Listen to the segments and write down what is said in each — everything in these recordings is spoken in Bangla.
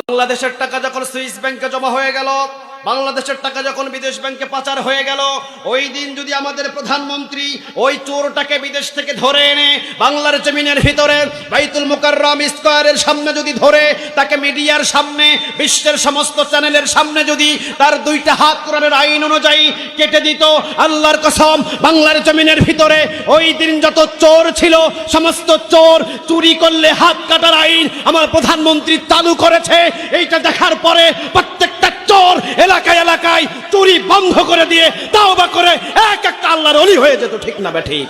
বাংলাদেশের টাকা যখন সুইস ব্যাংকে জমা হয়ে গেল, বাংলাদেশের টাকা যখন বিদেশ ব্যাংকে পাচার হয়ে গেল, ওই দিন যদি আমাদের প্রধানমন্ত্রী ওই চোরটাকে বিদেশ থেকে ধরে এনে বাংলার জমিনের ভিতরে বাইতুল মুকাররম স্কয়ারের সামনে যদি ধরে তাকে মিডিয়ার সামনে বিশ্বের সমস্ত চ্যানেলের সামনে যদি তার দুইটা হাত কোরআনের আইন অনুযায়ী কেটে দিত, আল্লাহর কসম বাংলার জমিনের ভিতরে ওই দিন যত চোর ছিল সমস্ত চোর চুরি করলে হাত কাটার আইন আমার প্রধানমন্ত্রী চালু করেছে। এইটা দেখার পরে প্রত্যেকটা চোর এলাকায় এলাকায় চুরি বন্ধ করে দিয়ে তাওবা করে এক একটা আল্লাহর ওলি হয়ে যেত, ঠিক না ঠিক?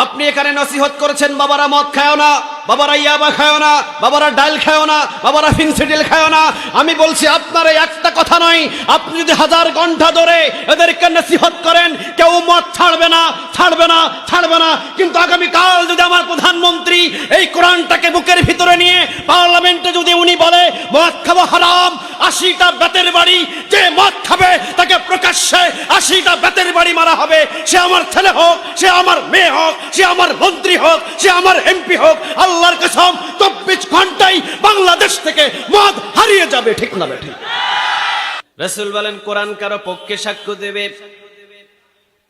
আপনি এখানে নসিহত করেছেন বাবারা মদ খায়ও না, বাবারা ইয়াবা খায়ও না, বাবারা ডাল খায়ও না, বাবারা ফিনসিডিল খায়ও না। আমি বলছি আপনার এই একটা কথা নয়, আপনি যদি 1000 ঘন্টা ধরে এদেরকে নসিহত করেন কেউ মদ ছাড়বে না, ছাড়বে না, ছাড়বে না। কিন্তু আগামীকাল যদি আমার প্রধানমন্ত্রী এই কোরআনটাকে বুকের ভিতরে নিয়ে পার্লামেন্টে যদি উনি বলে মদ খাওয়া হারাম, 80টা বেতের বাড়ি, যে মদ খাবে তাকে প্রকাশ্যে 80টা বেতের বাড়ি মারা হবে। সে আমার ছেলে হোক, সে আমার মেয়ে হোক, সে আমার মন্ত্রী হোক, সে আমার এমপি হোক, আল্লাহর কসম 24 ঘন্টায় বাংলাদেশ থেকে মদ হারিয়ে যাবে, ঠিক না ঠিক? রাসূল বলেন কোরআন কারো পক্ষে সাক্ষ্য দেবে,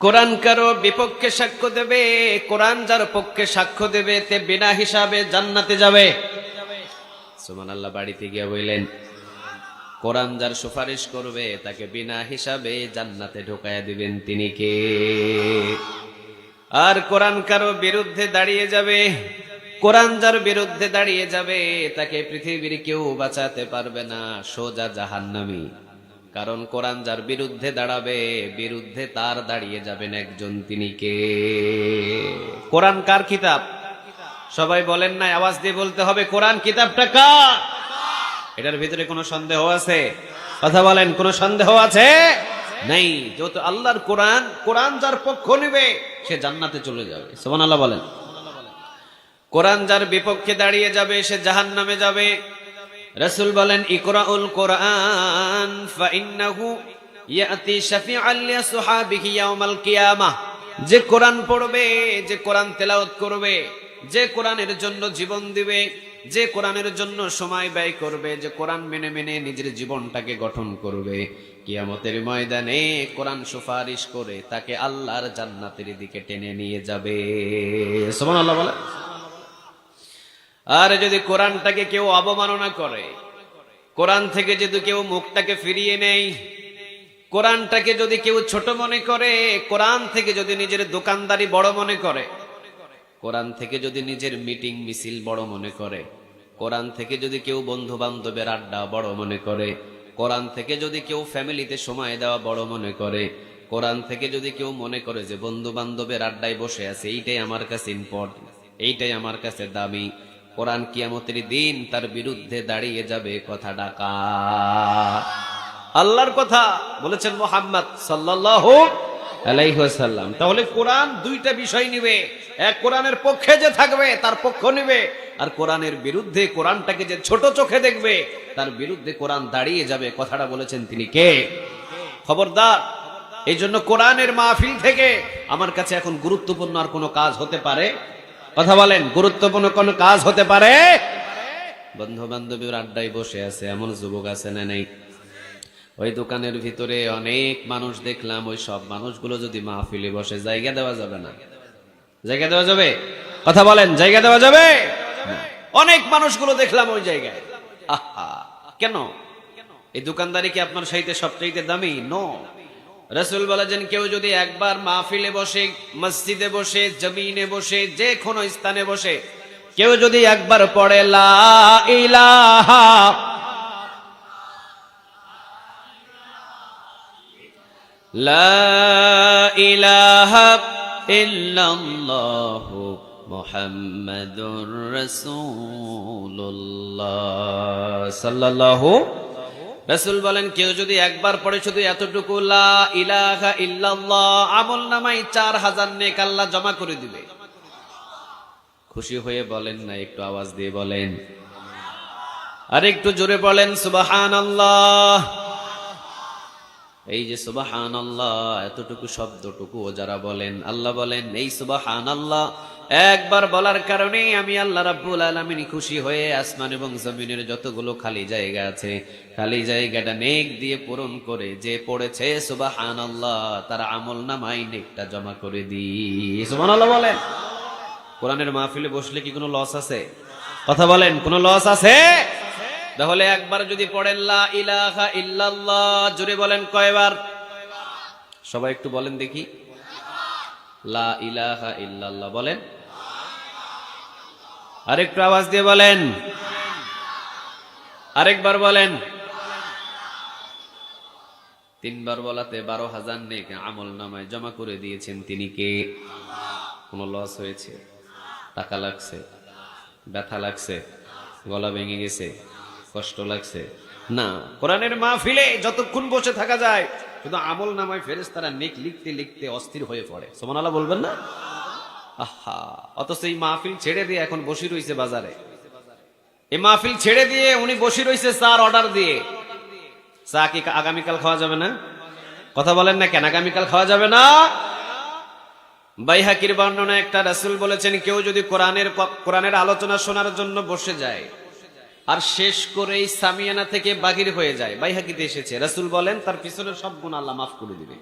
কোরআন কারো বিপক্ষে সাক্ষ্য দেবে। কোরআন যার পক্ষে সাক্ষ্য দেবে তে বিনা হিসাবে জান্নাতে যাবে। সুবহানাল্লাহ। বাড়িতে গিয়ে বললেন কোরআন যার সুপারিশ করবে তাকে বিনা হিসাবে জান্নাতে ঢোকায়া দিবেন, তিনি কে? আর কোরআন কারো বিরুদ্ধে দাঁড়িয়ে যাবে, কোরআন যার বিরুদ্ধে দাঁড়িয়ে যাবে তাকে পৃথিবীর কেউ বাঁচাতে পারবে না, সোজা জাহান্নামী। কারণ কোরআন যার বিরুদ্ধে দাঁড়াবে, বিরুদ্ধে তার দাঁড়িয়ে যাবেন একজন, তিনি কে? কোরআন কার কিতাব? সবাই বলেন না, আওয়াজ দিয়ে বলতে হবে কোরআন কিতাবটা কার? এটার ভিতরে কোনো সন্দেহ আছে? কথা বলেন, কোনো সন্দেহ আছে? নেই। যেহেতু আল্লাহর কোরআন, কোরআন যার পক্ষ নেবে সে জান্নাতে চলে যাবে। সুবহানাল্লাহ বলেন। কোরআন যার বিপক্ষে দাঁড়িয়ে যাবে সে জাহান্নামে যাবে। রাসূল বলেন ইকরাউল কোরআন ফাইন্নাহু ইয়াতি শাফিআল লিসহাবিহি ইয়াউমাল কিয়ামাহ। যে কোরআন পড়বে, যে কোরআন তেলাওয়াত করবে, যে কোরআনের জন্য জীবন দিবে, যে কোরআনের জন্য সময় ব্যয় করবে, যে কোরআন মেনে মেনে নিজের জীবনটাকে গঠন করবে, কিয়ামতের ময়দানে কোরআন সুপারিশ করে তাকে আল্লাহর জান্নাতের দিকে টেনে নিয়ে যাবে। সুবহানাল্লাহ বলে। আর যদি কোরআনটাকে কেউ অবমাননা করে, কোরআন থেকে যদি কেউ মুখটাকে ফিরিয়ে নেয়, কোরআনটাকে যদি কেউ ছোট মনে করে, কোরআন থেকে যদি নিজের দোকানদারি বড় মনে করে, কোরআন থেকে যদি নিজের মিটিং মিছিল বড় মনে করে, কোরআন থেকে যদি কেউ বন্ধু বান্ধবের আড্ডা বড় মনে করে, কোরআন থেকে যদি কেউ ফ্যামিলিতে সময় দেওয়া বড় মনে করে, কোরআন থেকে যদি কেউ মনে করে যে বন্ধু বান্ধবের আড্ডায় বসে আছে এইটাই আমার কাছে ইম্পর্টেন্ট, এইটাই আমার কাছে দামি, কোরআন কিয়ামতের দিন তার বিরুদ্ধে দাঁড়িয়ে যাবে। কথা ডাকা আল্লাহর কথা বলেছেন মুহাম্মদ সাল্লাল্লাহু আলাইহি ওয়াসাল্লাম। তাহলে কোরআন দুইটা বিষয় নিবে, এক কোরআনের পক্ষে যে থাকবে তার পক্ষ নিবে, আর কোরআনের বিরুদ্ধে, কোরআনটাকে যে ছোট চোখে দেখবে তার বিরুদ্ধে কোরআন দাঁড়িয়ে যাবে। কথাটা বলেছেন তিনি কে? খবরদার। এই জন্য কোরআনের মাহফিল থেকে আমার কাছে এখন গুরুত্বপূর্ণ আর কোনো কাজ হতে পারে? কথা বলেন, গুরুত্বপূর্ণ কোন কাজ হতে পারে? বন্ধু বান্ধবীর আড্ডায় বসে আছে এমন যুবক আছে না নেই? ওই দোকানের ভিতরে অনেক মানুষ দেখলাম, ওই সব মানুষগুলো যদি মাহফিলে বসে জায়গা দেওয়া যাবে না? জায়গা দেওয়া যাবে? কথা বলেন, জায়গা দেওয়া যাবে? অনেক মানুষগুলো দেখলাম ওই জায়গায়। আহা, কেন? এই দোকানদারি কি আপনার সাথে সবচাইতে দামি? নো। রাসূল বলেছেন কেউ যদি একবার মাহফিলে বসে, মসজিদে বসে, জমিনে বসে, যে কোনো স্থানে বসে কেউ যদি একবার পড়ে লা ইলাহা লা ইলাহা ইল্লাল্লাহু মুহাম্মাদুর রাসূলুল্লাহ সাল্লাল্লাহু। রাসূল বলেন কেউ যদি একবার পড়ে শুধু এতটুকু লা ইলাহা ইল্লাল্লাহ, আমলনামায় 4000 নেক আল্লাহ জমা করে দিবে। খুশি হয়ে বলেন না? একটু আওয়াজ দিয়ে বলেন, আর একটু জোরে বলেন সুবহানাল্লাহ। এই যে সুবহানাল্লাহ এতটুকু শব্দটুকু যারা বলেন, আল্লাহ বলেন এই সুবহানাল্লাহ একবার বলার কারণে আমি আল্লাহ রাব্বুল আলামিন খুশি হয়ে আসমান এবং জমিনের যতগুলো খালি জায়গা আছে খালি জায়গাটা নেক দিয়ে পূরণ করে যে পড়েছে সুবহানাল্লাহ তার আমল নামায় নেকটা জমা করে দিই। সুবহানাল্লাহ বলেন। কোরআনের মাহফিলে বসলে কি কোনো লস আছে? কথা বলেন, কোনো লস আছে? তাহলে একবার যদি পড়েন লা ইলাহা ইল্লাল্লাহ, জোরে বলেন কয়বার? সবাই একটু বলেন দেখি, লা ইলাহা ইল্লাল্লাহ বলেন। আরেকটু আওয়াজ দিয়ে বলেন, আরেকবার বলেন। 3 বার বলাতে 12,000 নেক আমল নামায় জমা করে দিয়েছেন তিনি কে? কোনো লস হয়েছে? টাকা লাগছে, ব্যথা লাগছে, গলা ভেঙে গেছে, কষ্ট লাগছে? না। কোরআনের মাহফিলে যতক্ষণ বসে থাকা যায় শুধু আমল নামায় ফেরেশতারা নেক লিখতে লিখতে অস্থির হয়ে পড়ে। সুবহানাল্লাহ বলবেন না? আহা, অথচ এই মাহফিল ছেড়ে দিয়ে এখন বসে রইছে বাজারে। এই মাহফিল ছেড়ে দিয়ে উনি বসে রইছে চার অর্ডার দিয়ে। চা কি আগামীকাল খাওয়া যাবে না? কথা বলেন না কেন? আগামীকাল খাওয়া যাবে না? বাইহাকির বর্ণনা একটা রাসূল বলেছেন, কেউ যদি কোরআনের আলোচনা শোনার জন্য বসে যায় আর শেষ করেই সামিয়ানা থেকে বাহির হয়ে যায়, বাইহাকিতে এসেছে, রাসূল বলেন তার পিছনের সব গুনাহ আল্লাহ মাফ করে দিবে।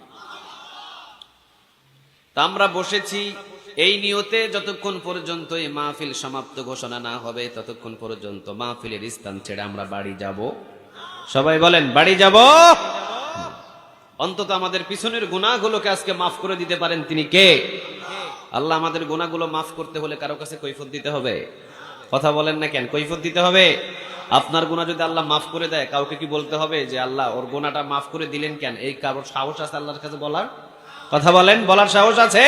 তা আমরা বসেছি এই নিয়তে যতক্ষণ পর্যন্ত এই মাহফিল সমাপ্ত ঘোষণা না হবে ততক্ষণ পর্যন্ত মাহফিলের স্থান ছেড়ে আমরা বাড়ি যাব। সবাই বলেন বাড়ি যাব। অন্তত আমাদের পিছনের গুনাহগুলোকে আজকে মাফ করে দিতে পারেন তিনি কে? আল্লাহ। আমাদের গুনাহগুলো মাফ করতে হলে কারো কাছে কৈফিয়ত দিতে হবে? কথা বলেন না কেন? কৈফিয়ত দিতে হবে। আপনার গুনাহ যদি আল্লাহ মাফ করে দেয়, কাউকে কি বলতে হবে যে আল্লাহ ওর গুনাহটা মাফ করে দিলেন কেন? এই কারোর সাহস আছে আল্লাহর কাছে বলার? কথা বলেন, বলার সাহস আছে?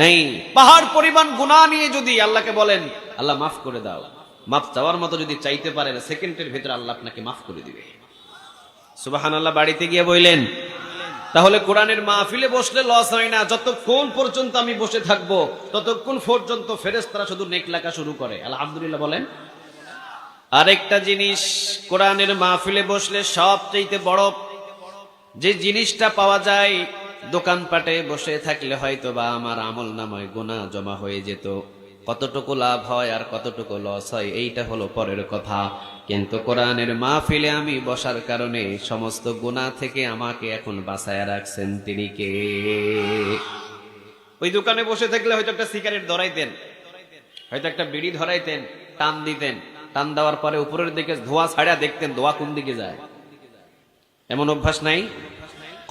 নেই। পাহাড় পরিমাণ গুনাহ নিয়ে যদি আল্লাহকে বলেন আল্লাহ মাফ করে দাও, মাফ চাওয়ার মতো যদি চাইতে পারেন, সেকেন্ডের ভিতরে আল্লাহ আপনাকে মাফ করে দিবে। সুবহানাল্লাহ বাড়িতে গিয়ে বললেন। তাহলে কোরআনের মাহফিলে বসলে লস হয় না। যতক্ষণ পর্যন্ত আমি বসে থাকবো ততক্ষণ পর্যন্ত ফেরেশতারা শুধু নেক লেখা শুরু করে। আলহামদুলিল্লাহ বলেন। আরেকটা জিনিস, কোরআনের মাহফিলে বসলে সবচেয়ে বড় যে জিনিসটা পাওয়া যায়, দোকানপাটে বসে থাকলে হয়তো বা আমার আমল নামায় গুনাহ জমা হয়ে যেত, কতটুকু লাভ হয় আর কতটুকু লস হয় এইটা হলো পরের কথা। কিন্তু কোরআনের মাহফিলে আমি বসার কারণে সমস্ত গুনাহ থেকে আমাকে এখন বাঁচায়া রাখছেন তিনি কে? ওই দোকানে বসে থাকলে হয়তো একটা সিগারেট ধরাইতেন, হয়তো একটা বিড়ি ধরাইতেন, টান দিতেন, টান দেওয়ার পরে উপরের দিকে ধোঁয়া ছাড়া দেখতেন ধোঁয়া কোন দিকে যায়। এমন অভ্যাস নাই?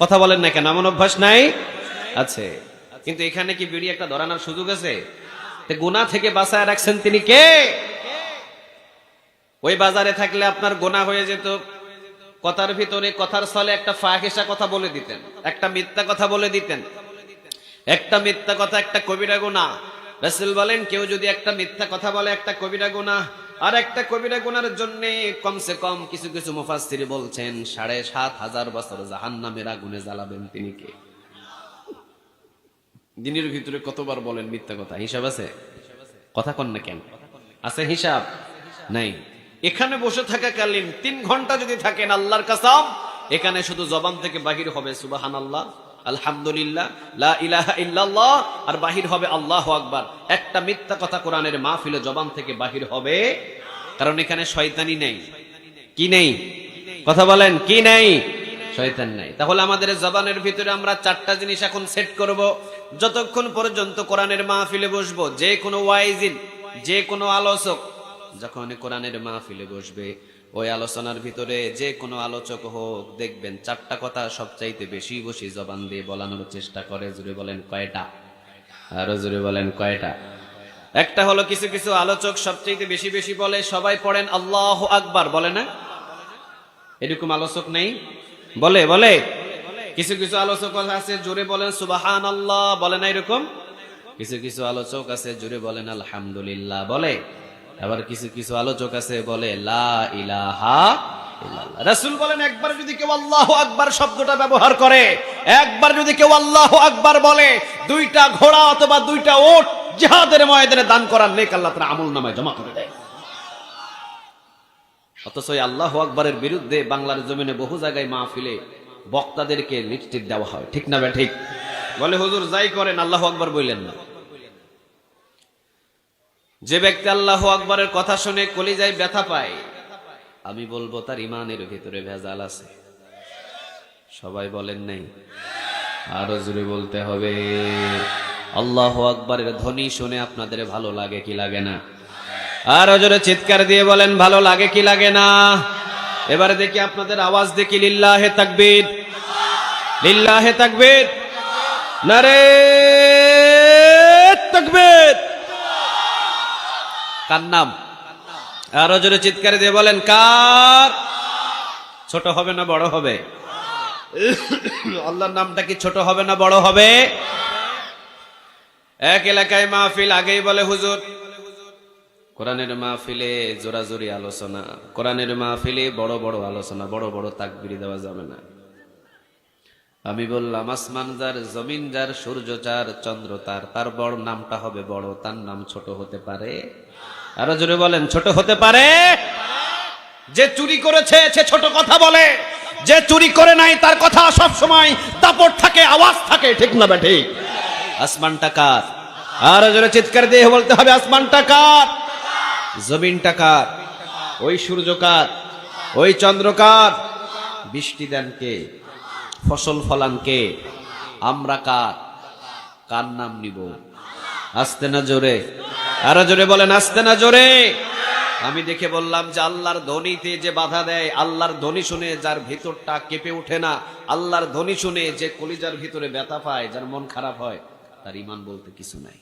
কথা বলেন না কেন? এমন অভ্যাস নাই? আছে। কিন্তু এখানে কি বিড়ি একটা ধরানোর সুযোগ আছে? গুনাহ থেকে বাঁচায় রাখছেন তিনি কে? ওই বাজারে থাকলে আপনার গুনাহ হয়ে যেত, কথার ভিতরে কথার ছলে একটা ফাহিশা কথা বলে দিতেন, একটা মিথ্যা কথা বলে দিতেন। একটা মিথ্যা কথা একটা কবিরা গুনাহ। রাসূল বলেন কেউ যদি একটা মিথ্যা কথা বলে একটা কবিরা গুনাহ, আর একটা কবিরা গুনার জন্য কমসে কম কিছু কিছু মুফাসসির বলছেন ৭,৫০০ বছর জাহান্নামের আগুনে জ্বালাবেন তিনি কে? দিনের ভিতরে কতবার বলেন মিথ্যা কথা? হিসাব আছে? কথা কন না কেন? আছে হিসাব? নাই। এখানে বসে থাকাকালীন 3 ঘন্টা যদি থাকেন, আল্লাহর কসম এখানে শুধু জবান থেকে বাহির হবে সুবহানাল্লাহ, আলহামদুলিল্লাহ, লা ইলাহা ইল্লাল্লাহ, আর বাহির হবে আল্লাহু আকবার। একটা মিথ্যা কথা কোরআনের মাহফিলে জবান থেকে বাহির হবে, কারণ এখানে শয়তানি নেই। কি নেই? কথা বলেন, কি নেই? শয়তান নাই। তাহলে আমাদের জবানের ভিতরে আমরা 4টা জিনিস এখন সেট করব। যতক্ষণ পর্যন্ত কোরআনের মাহফিলে বসবো, যে কোনো ওয়াইজিন, যে কোনো আলোচক যখন কোরআনের মাহফিলে বসবে, ওই আলোচনার ভিতরে যে কোনো আলোচক হোক, দেখবেন 4টা কথা সবচাইতে বেশি বেশি জবান দিয়ে বলানোর চেষ্টা করে। জোরে বলেন কয়টা? আরো জোরে বলেন কয়টা? একটা হলো কিছু কিছু আলোচক সবচাইতে বেশি বেশি বলে, সবাই পড়েন আল্লাহু আকবার, বলে না? এরকম আলোচক নেই? বলে বলে কিছু কিছু আলোচক আছে জোরে বলেন সুবহানাল্লাহ, বলে না এরকম? কিছু কিছু আলোচক আছে জোরে বলেন আলহামদুলিল্লাহ বলে। আবার কিছু কিছু আলোচক আছে বলে লা ইলাহা ইল্লাল্লাহ। রাসূল বলেন একবার যদি কেউ আল্লাহু আকবার শব্দটা ব্যবহার করে, একবার যদি কেউ আল্লাহু আকবার বলে, 2টা ঘোড়া অথবা 2টা ওট জিহাদের ময়দানে দান করার নেক আল্লাহ তাআলা আমলনামায় জমা করে দেয়। অথচ এই আল্লাহু আকবারের বিরুদ্ধে বাংলার জমিনে বহু জায়গায় মাহফিলে বক্তাদেরকে লিপস্টিক দেওয়া হয়, ঠিক না বে ঠিক? বলে হুজুর যাই করেন আল্লাহু আকবার বললেন না। যে ব্যক্তি আল্লাহু আকবরের কথা শুনে কলিজায় ব্যথা পায়, আমি বলবো তার ইমানের ভিতরে ভেজাল আছে। সবাই বলেন নাই? আরো জোরে বলতে হবে। আল্লাহু আকবরের ধ্বনি শুনে আপনাদের ভালো লাগে কি লাগে না? আরো জোরে চিৎকার দিয়ে বলেন ভালো লাগে কি লাগে না? এবারে দেখি আপনাদের আওয়াজ দেখি। লিল্লাহে তাকবীর, লিল্লাহে তাকবীর, নারে তাকবীর। কার নাম? আরো জোরে চিৎকার দিয়ে বলেন কার? ছোট হবে না বড় হবে? আল্লাহর নামটা কি ছোট হবে না বড় হবে? এক এলাকায় মাহফিল, আগেই বলে হুজুর কোরআনের মাহফিলে জোরাজোরি আলোচনা, কোরআনের মাহফিলে বড় বড় আলোচনা, বড় বড় তাকবীর দেওয়া যাবে না। আমি বললাম আসমান যার, জমিন যার, সূর্য যার, চন্দ্র তার, তার বড় নামটা হবে বড়, তার নাম ছোট হতে পারে? আরো জোরে বলেন ছোট হতে পারে? যে চুরি করেছে সে ছোট কথা বলে, যে চুরি করে নাই তার কথা সব সময় দাপট থাকে, আওয়াজ থাকে, ঠিক না বেঠি? আসমানটা কার? আরো জোরে চিৎকার দিয়ে বলতে হবে আসমানটা কার? জমিনটা কার? ওই সূর্য কার? ওই চন্দ্র কার? বৃষ্টি দেন কে? ফসল ফলান কে? আমরা কার? কার নাম নিব? আস্তে না জোরে? আরো জোরে বলেন আস্তে না জোরে? আমি দেখে বললাম যে আল্লাহর ধ্বনিতে যে বাধা দেয়, আল্লাহর ধ্বনি শুনে যার ভিতরটা কেঁপে ওঠে না, আল্লাহর ধ্বনি শুনে যে কলিজার ভিতরে ব্যথা পায়, যার মন খারাপ হয়, তার ঈমান বলতে কিছু নাই।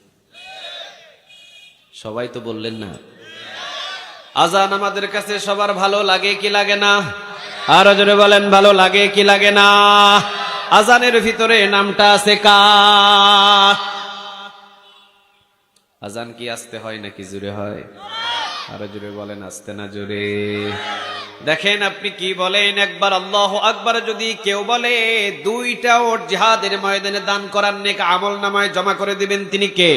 সবাই তো বললেন না? আজান আমাদের কাছে সবার ভালো লাগে কি লাগে না? আরো জোরে বলেন ভালো লাগে কি লাগে না? আজানের ভিতরে নামটা আছে কার? আজান কি আসতে হয় নাকি জোরে হয়? আরো জোরে বলেন আস্তে না জোরে? দেখেন আপনি কি বলেন, একবার আল্লাহু আকবার যদি কেউ বলে, দুইটা ওট জিহাদের ময়দানে দান করার নেক আমল নামায় জমা করে দিবেন, তিনি কে?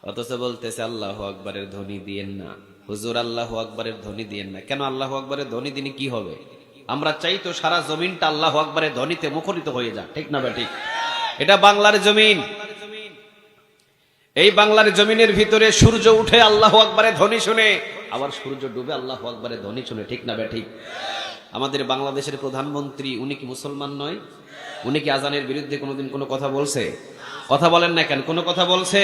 অথচ বলতেছে আল্লাহু আকবারের ধ্বনি দিয়েন না হুজুর, আল্লাহু আকবারের ধ্বনি দিয়েন না। কেন? আল্লাহু আকবারের ধ্বনি দিনে কি হবে? আমরা চাই তো সারা জমিনটা আল্লাহু আকবারের ধ্বনিতে মুখরিত হয়ে যাক, ঠিক না ঠিক? এটা বাংলার জমিন। এই বাংলার জমিনের ভিতরে সূর্য উঠে আল্লাহু আকবারের ধ্বনি শুনে, আবার সূর্য ডুবে আল্লাহু আকবারের ধ্বনি শুনে, ঠিক না ঠিক? আমাদের বাংলাদেশের প্রধানমন্ত্রী, উনি কি মুসলমান নয়? উনি কি আজানের বিরুদ্ধে কোনোদিন কোনো কথা বলছে? কথা বলেন না কেন? কোনো কথা বলছে?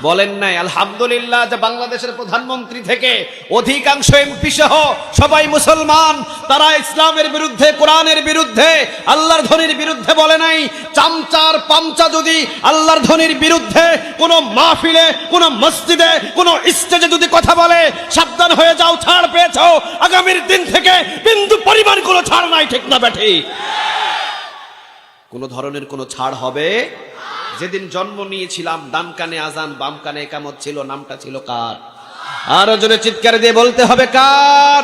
বলেন নাই। আলহামদুলিল্লাহ যে বাংলাদেশের প্রধানমন্ত্রী থেকে অধিকাংশ এমপি সহ সবাই মুসলমান, তারা ইসলামের বিরুদ্ধে, কোরআনের বিরুদ্ধে, আল্লাহর ধ্বনির বিরুদ্ধে বলে নাই। চামচার পামচা যদি আল্লাহর ধ্বনির বিরুদ্ধে কোনো মাহফিলে, কোনো মসজিদে, কোনো স্টেজে যদি কথা বলে, সাবধান হয়ে যাও, ছাড় পেয়েছো। আগামীর দিন থেকে বিন্দু পরিমাণ কোনো ছাড় নাই, ঠিক না বেঠি? কোন ধরনের কোনো ছাড় হবে? যেদিন জন্ম নিয়েছিলাম ডান কানে আজান, বাম কানে একামত ছিল, নামটা ছিল কার? আরো জোরে চিৎকার দিয়ে বলতে হবে কার?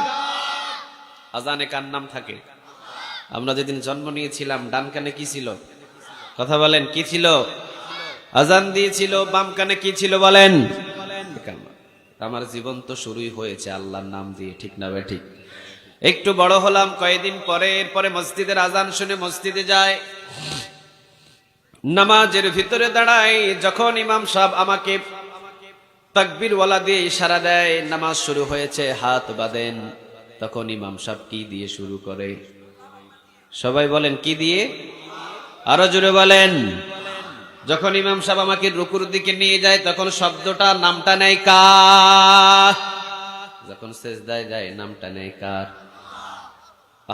আজানে কার নাম থাকে? আমরা যেদিন জন্ম নিয়েছিলাম ডান কানে কি ছিল? কথা বলেন কি ছিল? আজান দিয়েছিল। বাম কানে কি ছিল বলেন? আমার জীবন তো শুরুই হয়েছে আল্লাহর নাম দিয়ে, ঠিক না ভাই ঠিক? একটু বড় হলাম কয়েকদিন পরে, এরপরে মসজিদের আজান শুনে মসজিদে যায়, নামাজের ভিতরে দাঁড়াই। যখন ইমাম সাহেব আমাকে তাকবীরওয়ালা দিয়ে ইশারা দেয় নামাজ শুরু হয়েছে, হাত বাঁধেন, তখন ইমাম সাহেব কি দিয়ে শুরু করে? সবাই বলেন কি দিয়ে? আরো জোরে বলেন। যখন ইমাম সাহেব আমাকে রুকুর দিকে নিয়ে যায়, তখন শব্দটা, নামটা নেয় কার? যখন সেজদায় যায় নামটা নেয় কার?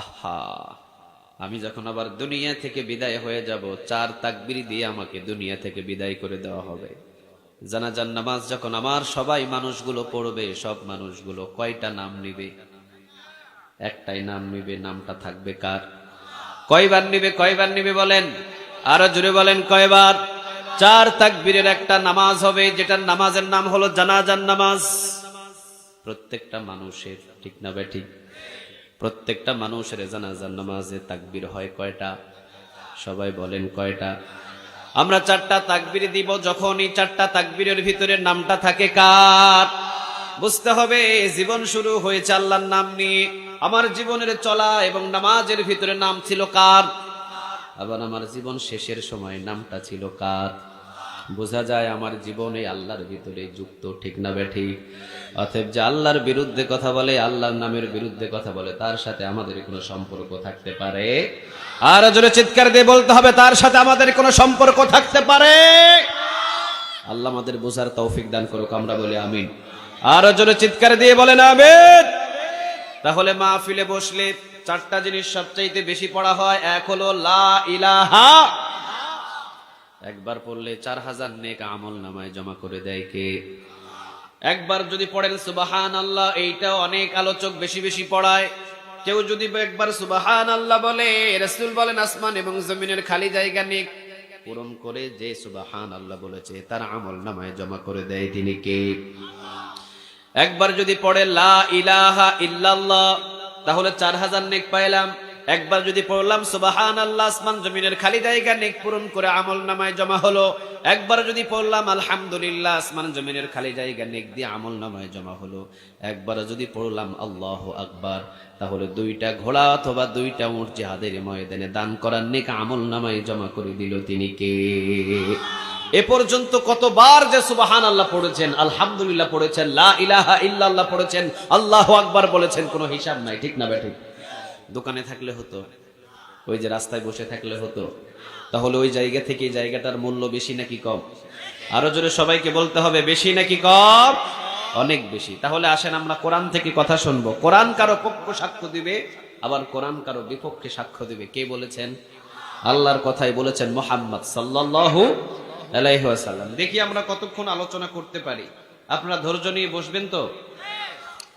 আহা, আমি যখন আবার দুনিয়া থেকে বিদায় হয়ে যাব, 4 তাকবীর দিয়ে আমাকে দুনিয়া থেকে বিদায় করে দেওয়া হবে। জানাজার নামাজ যখন আমার সবাই মানুষগুলো পড়বে, সব মানুষগুলো কয়টা নাম নিবে? একটাই নাম নিবে। নামটা থাকবে কার? কয়বার নিবে? কয়বার নিবে বলেন? আরো জোরে বলেন কয়বার? 4 তাকবীরের একটা নামাজ হবে, যেটার নামাজের নাম হলো জানাজার নামাজ। প্রত্যেকটা মানুষের, ঠিক না ভাই ঠিক? প্রত্যেকটা মানুষের জানাজার নামাজে তাকবীর হয় কয়টা? সবাই বলেন কয়টা? আমরা 4টা তাকবীর দিব। যখন এই 4টা তাকবীরের ভিতরে নামটা থাকে কার? বুঝতে হবে জীবন শুরু হয়েছে আল্লাহর নাম নিয়ে। আমার জীবনের চলা এবং নামাজের ভিতরে নাম ছিল কার? আবার আমার জীবন শেষের সময় নামটা ছিল কার? বোঝা যায় আমার জীবন এই আল্লাহর ভিতরে যুক্ত, ঠিক না বেঠিক? অতএব যে আল্লাহর বিরুদ্ধে কথা বলে, আল্লাহর নামের বিরুদ্ধে কথা বলে, তার সাথে আমাদের কোনো সম্পর্ক থাকতে পারে? আর জোরে চিৎকার দিয়ে বলতে হবে, তার সাথে আমাদের কোনো সম্পর্ক থাকতে পারে? আল্লাহ আমাদের বোঝার তৌফিক দান করুক, আমরা বলি আমিন। আর জোরে চিৎকার দিয়ে বলেন আমিন। তাহলে মাহফিলে বসলে চারটা জিনিস সবচাইতে বেশি পড়া হয়। এক হলো লা ইলাহা, একবার পড়লে 4000 নেক আমল নামায় জমা করে দেয় কে? একবার যদি পড়েন সুবহানাল্লাহ, এইটা অনেক আলোচক বেশি বেশি পড়ায়। কেউ যদি একবার সুবহানাল্লাহ বলে, রাসূল বলেন আসমান এবং জমিনের খালি জায়গা নেক পূরণ করে যে সুবহানাল্লাহ বলেছে তার আমল নামায় জমা করে দেয়, তিনি কে? একবার যদি পড়ে লা ইলাহা ইল্লাল্লাহ, তাহলে 4000 নেক পাইলাম। একবার যদি পড়লাম সুবহানাল্লাহ, আসমান জমিনের খালি জায়গা নেক পূরণ করে আমল নামায় জমা হলো। একবার যদি পড়লাম আলহামদুলিল্লাহ, আসমান জমিনের খালি জায়গা নেক দিয়ে আমল নামায় জমা হলো। একবার যদি পড়লাম আল্লাহু আকবার, তাহলে 2টা ঘোড়া অথবা 2টা উট জিহাদের ময়দানে দান করার নেক আমল নামায় জমা করে দিল, তিনি কে? এ পর্যন্ত কতবার যে সুবহানাল্লাহ পড়েছেন, আলহামদুলিল্লাহ পড়েছেন, লা ইলাহা ইল্লাল্লাহ পড়েছেন, আল্লাহু আকবার বলেছেন, কোনো হিসাব নাই, ঠিক না বেঠিক? দোকানে থাকলে হতো, ওই যে রাস্তায় বসে থাকলে হতো, তাহলে ওই জায়গা থেকে এই জায়গাটার মূল্য বেশি নাকি কম? আরো জোরে সবাইকে বলতে হবে, বেশি নাকি কম? অনেক বেশি। তাহলে আসেন আমরা কোরআন থেকে কথা শুনবো। কোরআন কারো পক্ষ সাক্ষ্য দিবে, আবার কোরআন কারো বিপক্ষে সাক্ষ্য দিবে। কে বলেছেন? আল্লাহর কথাই বলেছেন মুহাম্মদ সাল্লাল্লাহু আলাইহি ওয়াসাল্লাম। দেখি আমরা কতক্ষণ আলোচনা করতে পারি। আপনারা ধৈর্য নিয়ে বসবেন তো?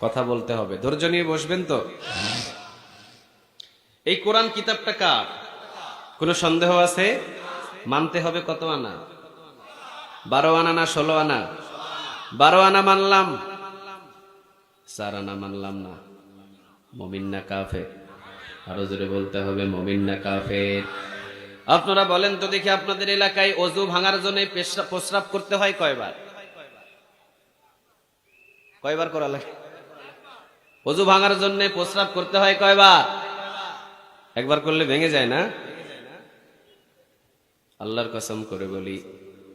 কথা বলতে হবে, ধৈর্য নিয়ে বসবেন তো? এই কোরআন কিতাবটা কার? কোনো সন্দেহ আছে? মানতে হবে কত আনা? 12 আনা না 16 আনা? 12 আনা মানলাম, 4 আনা মানলাম না। মুমিন না কাফের? আরো জোরে বলতে হবে, মুমিন না কাফের? আপনারা বলেন তো দেখি, আপনাদের এলাকায় ওযু ভাঙার জন্য প্রস্রাব করতে হয় কয়বার? কয়বার করা লাগে? ওযু ভাঙার জন্য প্রস্রাব করতে হয় কয়বার? একবার করলে ভেঙে যায় না? আল্লাহর কসম করে বলি,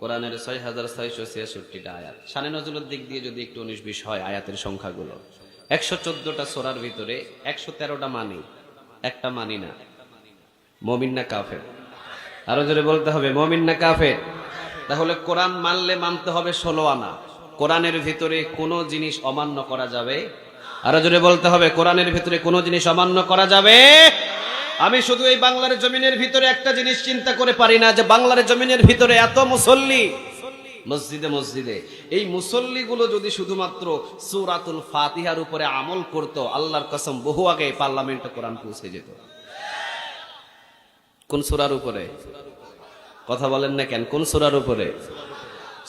কোরআনের 6666টা আয়াত, শানে নজরুলের দিক দিয়ে যদি একটু 19-20 হয় আয়াতের সংখ্যাগুলো, 114টা সূরার ভিতরে 113টা মানি, একটা মানি না। মুমিন না কাফের? আরো জোরে বলতে হবে, মুমিন না কাফের? তাহলে কোরআন মানলে মানতে হবে 16 আনা। কোরআনের ভিতরে কোনো জিনিস অমান্য করা যাবে? আরো জোরে বলতে হবে, কোরআনের ভিতরে কোনো জিনিস অমান্য করা যাবে? আমি শুধু এই বাংলার জমিনের ভিতরে একটা জিনিস চিন্তা করে পারি না, যে বাংলার জমিনের ভিতরে এত মুসল্লি, মসজিদে মসজিদে এই মুসল্লিগুলো যদি শুধুমাত্র সূরাতুল ফাতিহার উপরে আমল করত, আল্লাহর কসম বহু আগে পার্লামেন্টে কোরআন পৌঁছে যেত। কোন সূরার উপরে? কথা বলেন না কেন? কোন সূরার উপরে?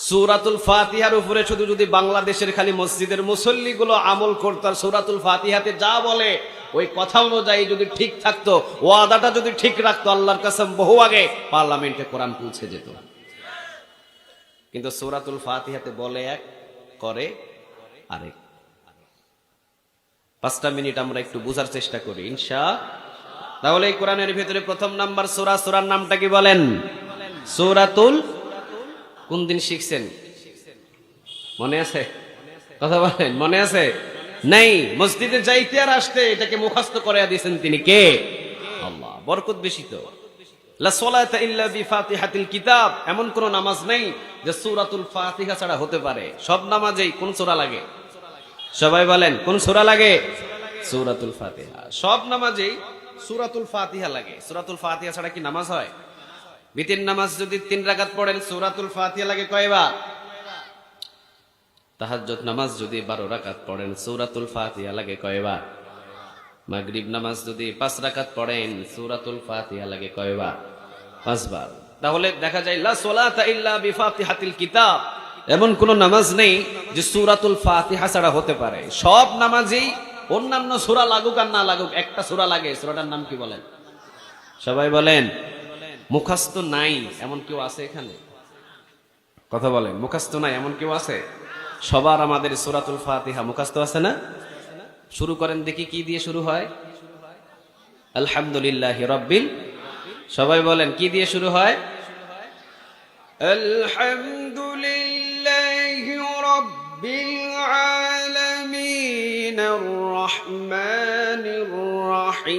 সূরাতুল ফাতিহার উপরে শুধু যদি বাংলাদেশের খালি মসজিদের মুসল্লিগুলো আমল করত, আর সূরাতুল ফাতিহাতে যা বলে ওই কথা অনুযায়ী যদি ঠিক থাকতো, ওয়াদাটা যদি ঠিক রাখতো, আল্লাহর কসম বহু আগে পার্লামেন্টে কোরআন পৌঁছে যেত। কিন্তু সূরাতুল ফাতিহাতে বলে এক, করে আরেক। 5টা মিনিট আমরা একটু বোঝার চেষ্টা করি ইনশাআল্লাহ। তাহলে এই কোরআনের ভিতরে প্রথম নাম্বার সূরা, সূরার নামটা কি বলেন? সূরাতুল। কোন দিন শিখছেন? মনে আছে? কথা বলেন, মনে আছে? নাই? মসজিদে যাইতে আর আসতে এটাকে মুখস্থ করে দিয়েছেন, তিনি কে? আল্লাহ। বরকত বেশি তো। লা সালাতা ইল্লা বিফাতিহাতিল কিতাব, এমন কোন নামাজ নেই যে সূরাতুল ফাতিহা ছাড়া হতে পারে। সব নামাজেই কোন সূরা লাগে? সবাই বলেন, কোন সূরা লাগে? সূরাতুল ফাতিহা। সব নামাজেই সূরাতুল ফাতিহা লাগে। সূরাতুল ফাতিহা ছাড়া কি নামাজ হয়? বিতির নামাজ যদি 3 রাকাত পড়েন, সূরাতুল ফাতিহা লাগে কয়বার? তাহাজ্জুদ নামাজ যদি 12 রাকাত পড়েন, সূরাতুল ফাতিহা লাগে কয়বার? মাগরিব নামাজ যদি 5 রাকাত পড়েন, সূরাতুল ফাতিহা লাগে কয়বার? 5 বার। তাহলে দেখা যায় লা সালাতা ইল্লা বিফাতিহাতিল কিতাব, এমন কোন নামাজ নেই যে সূরাতুল ফাতিহা ছাড়া হতে পারে। সব নামাজেই অন্যান্য সূরা লাগুক আর না লাগুক, একটা সূরা লাগে। সূরাটার নাম কি বলেন? সবাই বলেন। মুখস্থ নাই এমন কেউ আছে এখানে? কথা বলেন, মুখস্থ নাই এমন কেউ আছে? সবার আমাদের সূরাতুল ফাতিহা মুখস্থ আছে না? শুরু করেন দেখি, কি দিয়ে শুরু হয়? আলহামদুলিল্লাহি রাব্বিল। সবাই বলেন, কি দিয়ে শুরু হয়? الحمد لله رب العالمين الرحمن الرحيم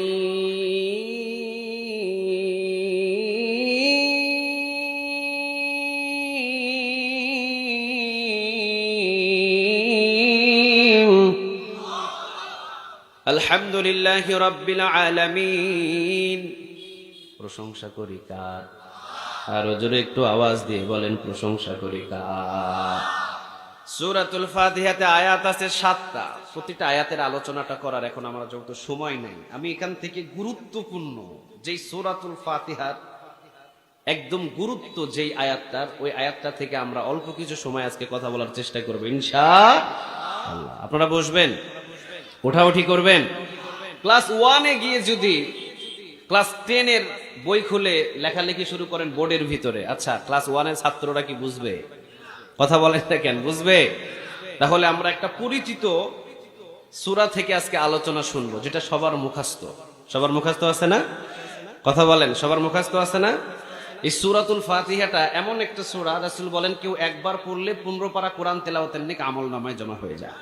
الحمد لله رب العالمين প্রশংসা করি কার? আরো জোরে একটু আওয়াজ দিয়ে বলেন প্রশংসা করি কার? সূরাতুল ফাতিহাতে আয়াত আছে 7টা। প্রতিটা আয়াতের আলোচনাটা করার এখন আমরা যত সময় নেই। আমি এখান থেকে গুরুত্বপূর্ণ যেই সূরাতুল ফাতিহার একদম গুরুত্ব যেই আয়াতটার, ওই আয়াতটা থেকে আমরা অল্প কিছু সময় আজকে কথা বলার চেষ্টা করব ইনশাআল্লাহ। আপনারা বসবেন, ওঠাউঠি করবেন। ক্লাস 1-এ গিয়ে যদি ক্লাস 10-এর বই খুলে লেখালেখি শুরু করেন বোর্ডের ভিতরে, আচ্ছা ক্লাস 1-এর ছাত্ররা কি বুঝবে? কথা বলেন না কেন, বুঝবে? তাহলে আমরা একটা পরিচিত সূরা থেকে আজকে আলোচনা শুনবো, যেটা সবার মুখস্থ। সবার মুখস্থ আছে না? কথা বলেন, সবার মুখস্থ আছে না? এই সূরাতুল ফাতিহাটা এমন একটা সূরা, রাসূল বলেন কেউ একবার পড়লে 15 পারা কোরআন তেলাওয়াতের নেক আমলনামায় জমা হয়ে যায়।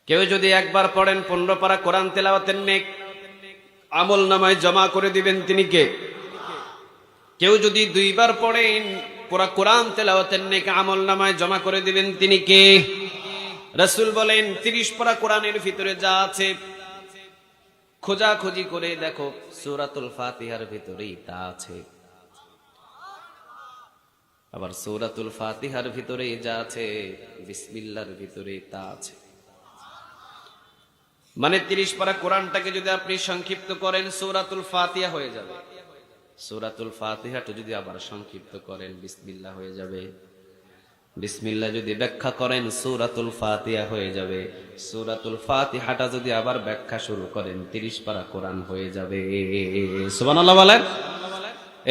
কেউ যদি একবার পড়েন 15 পারা কোরআন তেলাওয়াতের নেক আমলনামায় জমা করে দিবেন তিনি কে? কেউ যদি 2বার পড়েন পুরা কোরআন তেলাওয়াতের নেক আমলনামায় জমা করে দিবেন তিনি কে? রাসূল বলেন 30 পারা কোরআনের ভিতরে যা আছে খোঁজাখুঁজি করে দেখো সূরাতুল ফাতিহার ভিতরেই তা আছে। আবার সূরাতুল ফাতিহার ভিতরেই যা আছে বিসমিল্লাহর ভিতরেই তা আছে। মানে 30 পারা কোরআনটাকে যদি আপনি সংক্ষিপ্ত করেন সূরাতুল ফাতিহা হয়ে যাবে। সূরাতুল ফাতিহাটা যদি আবার সংক্ষিপ্ত করেন বিসমিল্লাহ হয়ে যাবে। বিসমিল্লাহ যদি ব্যাখ্যা করেন সূরাতুল ফাতিহা হয়ে যাবে। সূরাতুল ফাতিহাটা যদি আবার ব্যাখ্যা শুরু করেন 30 পারা কোরআন হয়ে যাবে। সুবহানাল্লাহ বলেন।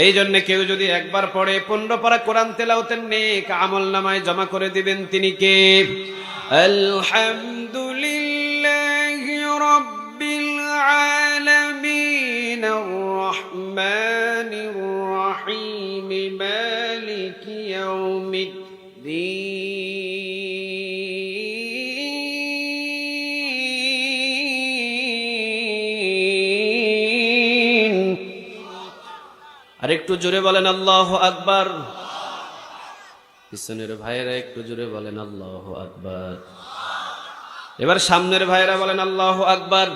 এই জন্য কেউ যদি একবার পড়ে 15 পারা কোরআন তেলাওয়াতের নেক আমলনামায় জমা করে দিবেন তিনি কে? আলহামদুলিল্লাহি রাব্বিল আলামিন الرحمن الرحيم مالك يوم الدين আর একটু জোরে বলেন আল্লাহু আকবার। পিছনের ভাইয়েরা একটু জোরে বলেন আল্লাহু আকবার। এবার সামনের ভাইয়েরা বলেন আল্লাহু আকবার।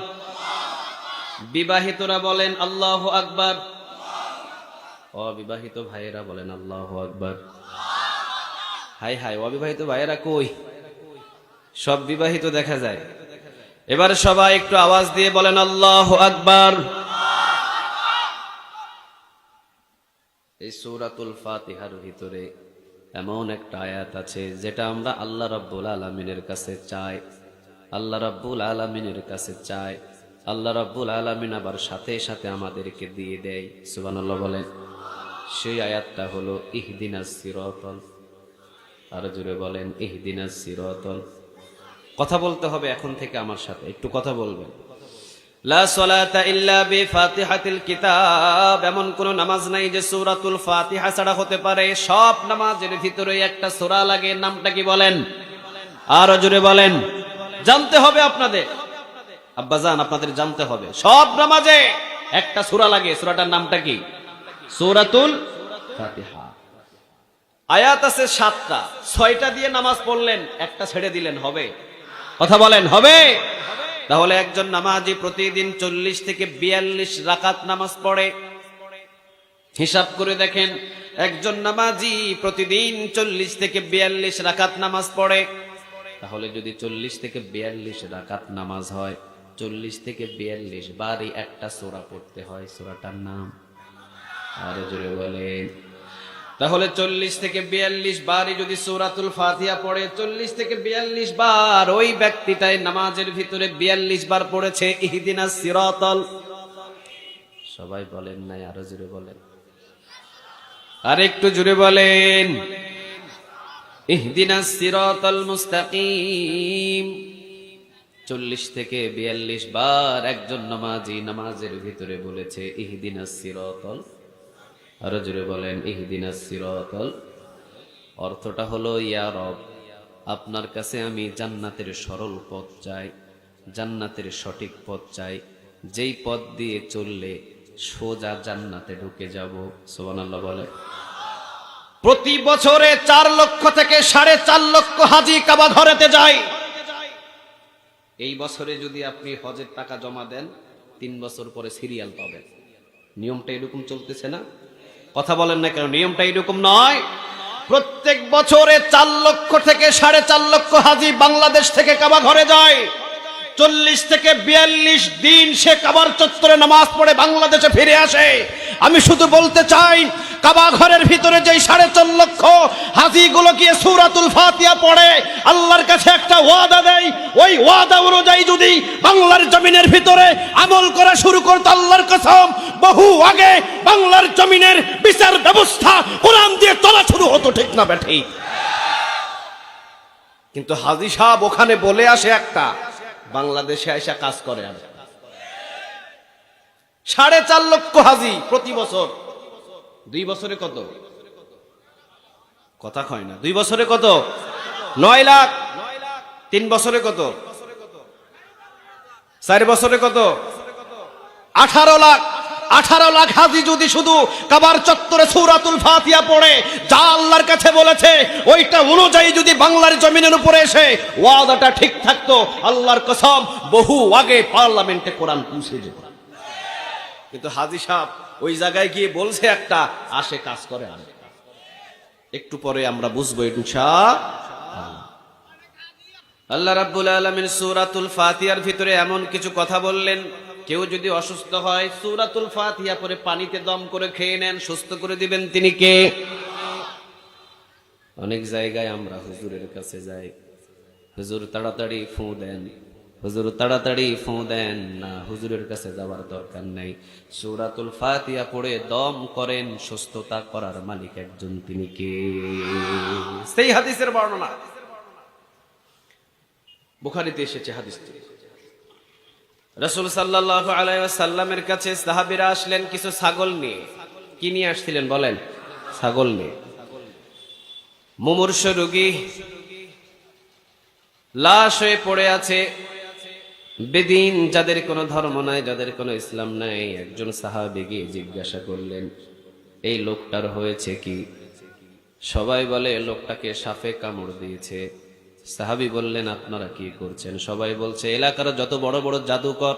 বিবাহিতরা বলেন আল্লাহু আকবার। অবিবাহিত ভাইয়েরা বলেন আল্লাহু আকবার। হাই হাই, অবিবাহিত ভাইয়েরা কই? সব বিবাহিত দেখা যায়। এবার সবাই একটু আওয়াজ দিয়ে বলেন আল্লাহু আকবার। এই সূরাতুল ফাতিহার ভিতরে এমন একটা আয়াত আছে যেটা আমরা আল্লাহ রাব্বুল আলামিনের কাছে চাই। আল্লাহ রাব্বুল আলামিনের কাছে চাই, আল্লাহ রাব্বুল আলামিন আবার সাথে সাথে আমাদেরকে দিয়ে দেয়। সুবহানাল্লাহ বলেন। সেই আয়াতটা হলো ইহদিনাস সিরাতাল। আর জোরে বলেন ইহদিনাস সিরাতাল। কথা বলতে হবে এখন থেকে আমার সাথে, একটু কথা বলবেন। লা সালাতা ইল্লা বিফাতিহাতিল কিতাব। এমন কোন নামাজ নাই যে সূরাতুল ফাতিহা ছাড়া হতে পারে। সব নামাজের ভিতরে একটা সূরা লাগে। নামটা কি বলেন? আর জোরে বলেন। জানতে হবে আপনাদের, আব্বাজান আপনাদের জানতে হবে। সব নামাজে একটা সূরা লাগে। সূরাটার নামটা কি? সূরাতুল ফাতিহা। আয়াত আছে 7টা। 6টা দিয়ে নামাজ পড়লেন, একটা ছেড়ে দিলেন, হবে? কথা বলেন, হবে? তাহলে একজন নামাজি প্রতিদিন 40 থেকে 42 রাকাত নামাজ পড়ে। হিসাব করে দেখেন, একজন নামাজি প্রতিদিন 40 থেকে 42 রাকাত নামাজ পড়ে। তাহলে যদি 40 থেকে 42 রাকাত নামাজ হয়, 40 থেকে 42 বারই একটা সূরা পড়তে হয়। সূরাটার নাম আরো জোরে বলেন। তাহলে 40 থেকে 42 বারই যদি সূরাতুল ফাতিহা পড়ে, 40 থেকে 42 বার ওই ব্যক্তিটাই নামাজের ভিতরে 42 বার পড়েছে ইহদিনাস সিরাতাল। সবাই বলেন নাই, আরো জোরে বলেন, আর একটু জোরে বলেন। ইহদিনাস সিরাতাল মুস্তাকিম। 40 থেকে 42 বার একজন নামাজি নামাজের ভিতরে বলেছে ইহদিনাস সিরাতাল আরো জোরে বলেন ইহদিনাস সিরাতাল। অর্থটা হলো ইয়া রব, আপনার কাছে আমি জান্নাতের সরল পথ চাই, জান্নাতের সঠিক পথ চাই, যেই পথ দিয়ে চললে সোজা জান্নাতে ঢুকে যাব। সুবহানাল্লাহ বলে। প্রতি বছরে 4 লক্ষ থেকে 4.5 লক্ষ হাজি কাবা ঘরেতে যায়। এই বছরে যদি আপনি হজের টাকা জমা দেন 3 বছর পরে সিরিয়াল পাবেন। নিয়মটা এরকম চলতেছে না? কথা বলেন না কেন? নিয়মটা এরকম নয়? প্রত্যেক বছরে 4 লক্ষ থেকে 4.5 লক্ষ হাজি বাংলাদেশ থেকে কাবা ঘরে যায়। 40 থেকে 42 দিন সে কাবার চত্বরে নামাজ পড়ে বাংলাদেশে ফিরে আসে। আমি শুধু বলতে চাই, কাবা ঘরের ভিতরে যেই 4.5 লক্ষ হাজিগুলো গিয়ে সূরাতুল ফাতিহা পড়ে আল্লাহর কাছে একটা ওয়াদা দেয়, ওই ওয়াদা অনুযায়ী যদি বাংলার জমিনের ভিতরে আমল করা শুরু করতো, আল্লাহর কসম বহু আগে বাংলার জমিনের বিচার ব্যবস্থা কোরআন দিয়ে চলা শুরু হতো। ঠিক না বেঠিক? কিন্তু হাজি সাহেব ওখানে বলে আসে একটা, বাংলাদেশে আইসা কাজ করে। আর 4.5 লক্ষ হাজি প্রতি বছর। 2 বছরে কত? কথা কয় না। 2 বছরে কত? 9 লাখ। 3 বছরে কত? 4 বছরে কত? 18 লাখ। 18 লাখ হাজি যদি শুধু কাবার চত্বরে সূরাতুল ফাতিহা পড়ে যা আল্লাহর কাছে বলেছে ওইটা অনুযায়ী যদি বাংলার জমিনের উপরে এসে ওয়াদাটা ঠিক থাকতো, আল্লাহর কসম বহু আগে পার্লামেন্টে কোরআন পৌঁছে যেত। কিন্তু হাজি সাহেব ওই জায়গায় গিয়ে বলছে একটা, আসে কাজ করে। আর একটু পরে আমরা বুঝবো ইনশাআল্লাহ। আল্লাহ রাব্বুল আলামিন সূরাতুল ফাতিহার ভিতরে এমন কিছু কথা বললেন, কেউ যদি অসুস্থ হয় সূরাতুল ফাতিহা পরে পানিতে দম করে খেয়ে নেন, সুস্থ করে দিবেন তিনি কে? অনেক জায়গায় আমরা হুজুরের কাছে যাই, হুজুর তাড়াতাড়ি ফু দেন, হুজুর তাড়াতাড়ি ফু দেন না। হুজুরের কাছে যাওয়ার দরকার নাই, সূরাতুল ফাতিহা পড়ে দম করেন, সুস্থতা করার মালিক একজন, তিনি কে? সেই হাদিসের বর্ণনা বুখারীতে এসেছে। হাদিসটি রাসূল সাল্লাল্লাহু আলাইহি ওয়াসাল্লামের কাছে সাহাবীরা আসলেন কিছু ছাগল নিয়ে। কি নিয়ে আসছিলেন বলেন? ছাগল নিয়ে। মুমূর্ষু রোগী লাশ হয়ে পড়ে আছে, বেদিন যাদের কোনো ধর্ম নাই, যাদের কোনো ইসলাম নাই। একজন সাহাবী গিয়ে জিজ্ঞাসা করলেন, এই লোকটার হয়েছে কি? সবাই বলে লোকটাকে সাপে কামড় দিয়েছে। সাহাবী বললেন, আপনারা কি করছেন? সবাই বলছে, এলাকার যত বড় বড় জাদুকর,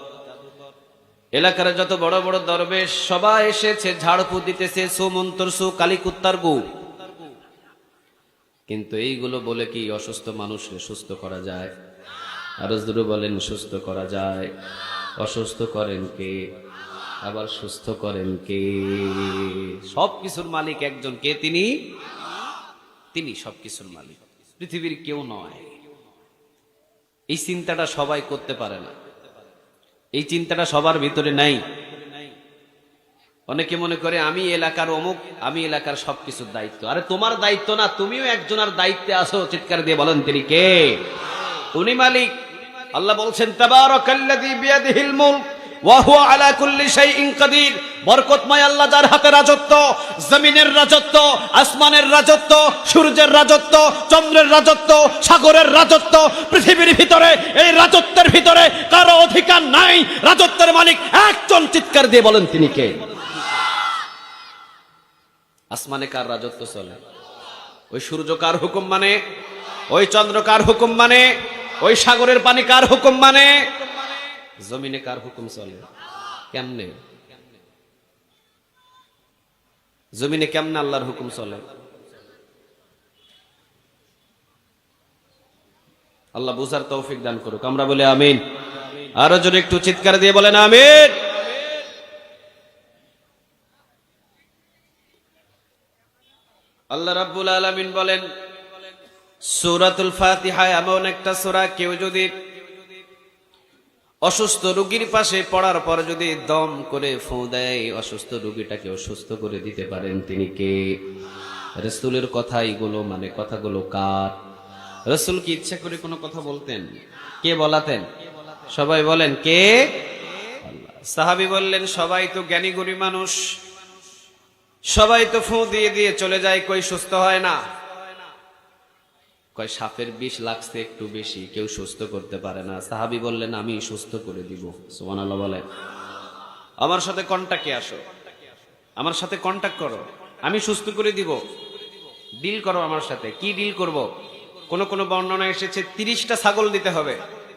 এলাকার যত বড় বড় দরবেশ সবাই এসেছে, ঝাড়ফু দিতেছে, সুমন্তর সু কালিকুত্তার গু। কিন্তু এইগুলো বলে কি অসুস্থ মানুষকে সুস্থ করা যায়? আরো জোরে বলেন, সুস্থ করা যায়। অসুস্থ করেন কে? আবার সুস্থ করেন কে? সবকিছুর মালিক একজন, কে? তিনি। তিনি সবকিছুর মালিক, পৃথিবীর কেউ নয়। এই চিন্তাটা সবাই করতে পারে না, এই চিন্তাটা সবার ভিতরে নাই। অনেকে মনে করে আমি এলাকার অমুক, আমি এলাকার সবকিছুর দায়িত্ব। আরে তোমার দায়িত্ব না, তুমিও একজনের দায়িত্বে আছো। চিৎকার দিয়ে বলেন, তিনি কে? উনি মালিক। আল্লাহ বলছেন, তাবারাকাল্লাযী বিয়াদিহিল মুলক ওয়া হুয়া আলা কুল্লি শাইইন কাদির। বরকতময় আল্লাহ, যার হাতে রাজত্ব, জমিনের রাজত্ব, আসমানের রাজত্ব, সূর্যের রাজত্ব, চন্দ্রের রাজত্ব, সাগরের রাজত্ব, পৃথিবীর ভিতরে এই রাজত্বের ভিতরে কারো অধিকার নাই। রাজত্বের মালিক একজন। চিৎকার দিয়ে বলেন, তিনি কে? আসমানে কার রাজত্ব চলে? ওই সূর্য কার হুকুম মানে? ওই চন্দ্র কার হুকুম মানে? ওই সাগরের পানি কার হুকুম মানে? জমিনে কার হুকুম চলে? কেমনে? জমিনে কেমনে আল্লাহর হুকুম চলে? আল্লাহ বুঝার তৌফিক দান করুক। আমরা বলি আমিন। আরো জোরে একটু চিৎকার দিয়ে বলেন আমিন। আল্লাহ রাব্বুল আলামিন বলেন, সূরাতুল ফাতিহা এমন একটা সূরা, কেউ যদি অসুস্থ রোগীর পাশে পড়ার পর যদি দম করে ফু দেয়, অসুস্থ রোগীটাকে অসুস্থ করে দিতে পারেন, তিনি কে? রাসূলের কথা এগুলো, মানে কথাগুলো কার? রাসূল কি ইচ্ছা করে কোনো কথা বলতেন? কে বলাতেন? সবাই বলেন, কে? আল্লাহ। সাহাবী বললেন, সবাই তো জ্ঞানী গুণী মানুষ, সবাই তো ফু দিয়ে দিয়ে চলে যায়, কই সুস্থ হয় না। কয় সাপের বিষ লাগছে একটু বেশি, কেউ সুস্থ করতে পারে না। সাহাবী বললেন আমি সুস্থ করে দিব। সুবহানাল্লাহ বলেন। আমার সাথে কন্টাক্টে আসো, আমার সাথে কন্টাক্ট করো, আমি সুস্থ করে দিব। ডিল করো আমার সাথে। কি ডিল করব? কোন কোন বর্ণনা এসেছে 30টা ছাগল দিতে হবে,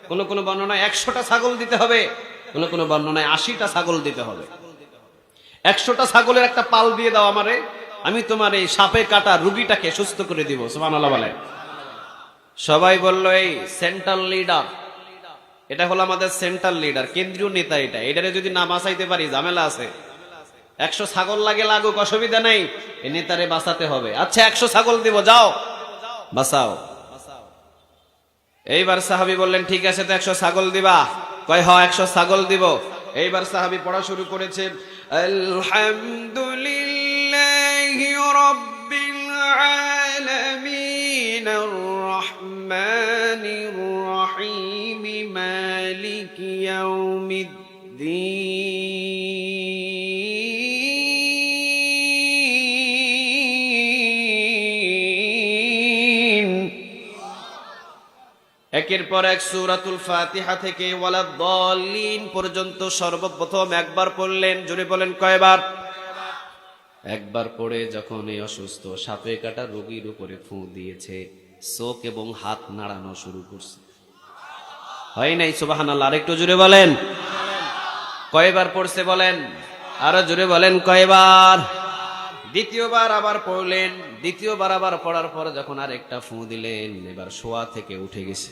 কোন কোন বর্ণনায় 100টা ছাগল দিতে হবে, কোন কোন বর্ণনায় 80টা ছাগল দিতে হবে। 100টা ছাগলের একটা পাল দিয়ে দাও আমারে, আমি তোমার এই সাপে কাটা রুগীটাকে সুস্থ করে দিব। সুবহানাল্লাহ বলে। সবাই বলল এই সেন্ট্রাল লিডার, এটা হলো আমাদের সেন্ট্রাল লিডার, কেন্দ্রীয় নেতা। এটারে যদি না বাঁচাইতে পারি ঝামেলা আছে। 100 ছাগল লাগে লাগুক, অসুবিধা নাই, এই নেতারে বাঁচাতে হবে। আচ্ছা 100 ছাগল দিব, যাও বাঁচাও। এইবার সাহাবী বললেন ঠিক আছে, তো 100 ছাগল দিবা? কয় হ 100 ছাগল দিব। এইবার সাহাবী পড়া শুরু করেছে, আলহামদুলিল্লাহি রাব্বিল আলামিন আর রহমানির রহিম মালিকি ইয়াউমিদ্দিন। একের পর এক সূরাতুল ফাতিহা থেকে ওয়ালাদ-দাল্লিন পর্যন্ত সর্বপ্রথম একবার পড়লেন। জোরে বলেন কয়বার? একবার পড়ে যখন এই অসুস্থ সাপে কাটা রোগীর উপরে ফু দিয়েছে, চোখ এবং হাত নাড়ানো শুরু করছে। হয় নাই? সুবহানাল্লাহ। আরেকটু জোরে বলেন। কয়বার পড়ছে বলেন? আরো জোরে বলেন কয়বার? দ্বিতীয়বার আবার পড়লেন। দ্বিতীয়বার আবার পড়ার পর যখন আর একটা ফু দিলেন, এবার শোয়া থেকে উঠে গেছে।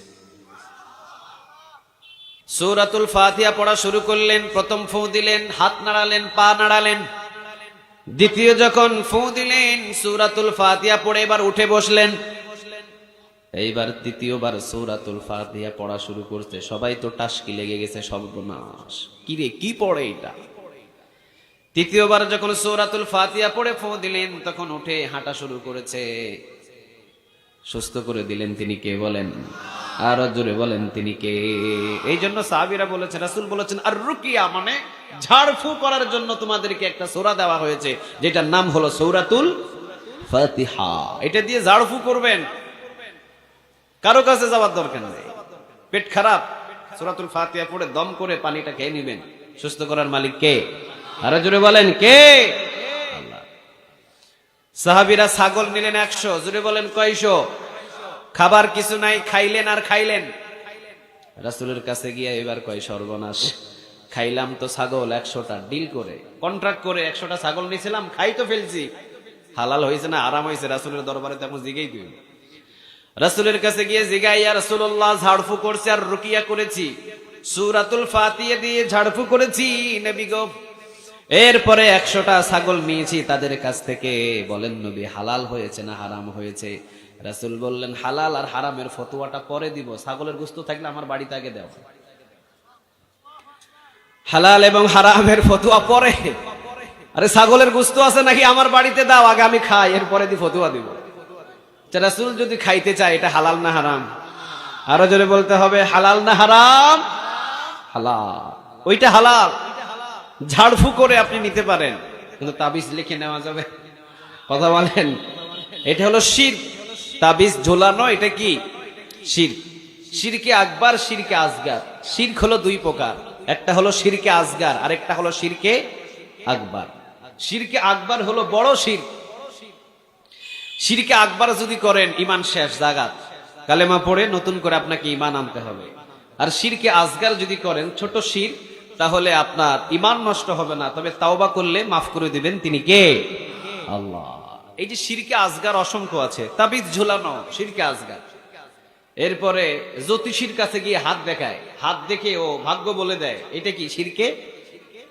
সূরাতুল ফাতিহা পড়া শুরু করলেন। প্রথম ফু দিলেন, হাত নাড়ালেন, পা নাড়ালেন। দ্বিতীয় যখন ফু দিলেন, সূরাতুল ফাতিহা পড়ে এবার উঠে বসলেন। এইবার তৃতীয়বার সূরাতুল ফাতিহা পড়া শুরু করতে সবাই তো টাসকি লেগে গেছে, সর্বনাশ, কি রে কি পড়ে এটা। তৃতীয়বার যখন সূরাতুল ফাতিহা পড়ে ফু দিলেন, তখন উঠে হাঁটা শুরু করেছে। সুস্থ করে দিলেন তিনি কে বলেন? আরো জোরে বলেন তিনি কে? এই জন্য সাহাবীরা বলেছেন, রাসূল বলেছেন আর রুকিয়া মানে ঝাড়ফু করার জন্য তোমাদেরকে একটা সূরা দেওয়া হয়েছে, যেটার নাম হলো সূরাতুল ফাতিহা। এটা দিয়ে ঝাড়ফু করবেন, কারো কাছে যাওয়ার দরকার নেই। পেট খারাপ, সূরাতুল ফাতিহা পড়ে দম করে পানিটা খেয়ে নেবেন। সুস্থ করার মালিক কে? আরো জোরে বলেন কে? আল্লাহ। সাহাবীরা ছাগল নিলেন 100। জোরে বলেন কয়শো? খাবার কিছু নাই, খাইলেন আর খাইলেন। রাসূলের কাছে গিয়ে এবার কয় সর্বনাশ, খাইলাম তো ছাগল 100টা, ডিল করে কন্ট্রাক্ট করে 100টা ছাগল নিয়েছিলাম, খাই তো ফেলছি, হালাল হয়েছে না আরাম হয়েছে? রাসূলের দরবারে তো এখন জিগাই দিই। রাসূলের কাছে গিয়ে জিগাই, ইয়া রাসূলুল্লাহ ঝাড়ফু করছি আর রুকিয়া করেছি, সূরাতুল ফাতিহা দিয়ে ঝাড়ফু করেছি নবী গো। এরপরে 100টা ছাগল নিয়েছি তাদের কাছ থেকে, বলেন নবী হালাল হয়েছে না হারাম হয়েছে? রাসূল বললেন হালাল আর হারামের ফতোয়াটা পরে দিব, ছাগলের গোশত থাকলে আমার বাড়িতে আগে দাও। হালাল এবং হারামের ফতোয়া পরে। আরে ছাগলের গোশত আছে নাকি আমার বাড়িতে দাও, আগে আমি খাই, এরপরে দি ফতোয়া দিব। রাসূল যদি খাইতে চায় এটা হালাল না হারাম? আরো জোরে বলতে হবে, হালাল না হারাম? হালাল। ওইটা হালাল, ঝাড়ফু করে আপনি নিতে পারেন, কিন্তু তাবিজ লিখে নেওয়া যাবে? কথা বলেন। এটা হলো শিরক। তাবিজ ঝোলানো এটা কি? শিরক। শিরকে আকবার, শিরকে আসগার। শিরক হলো দুই প্রকার, একটা হলো শিরকে আসগার, আরেকটা হলো শিরকে আকবার। শিরকে আকবার হলো বড় শিরক। শিরকে আকবার যদি করেন ঈমান শেষ, জাগাত, কালেমা পড়ে নতুন করে আপনাকে ঈমান আনতে হবে। আর শিরকে আসগার যদি করেন, ছোট শিরক, তাহলে আপনার ঈমান নষ্ট হবে না, তবে তাওবা করলে মাফ করে দিবেন তিনি কে? আল্লাহ। এই যে শিরকে আসগার অসংখ্য আছে, তাবিজ ঝুলানো শিরকে আসগার। এরপরে জ্যোতিষীর কাছে গিয়ে হাত দেখায়, হাত দেখে ও ভাগ্য বলে দেয়, এটা কি? শিরকে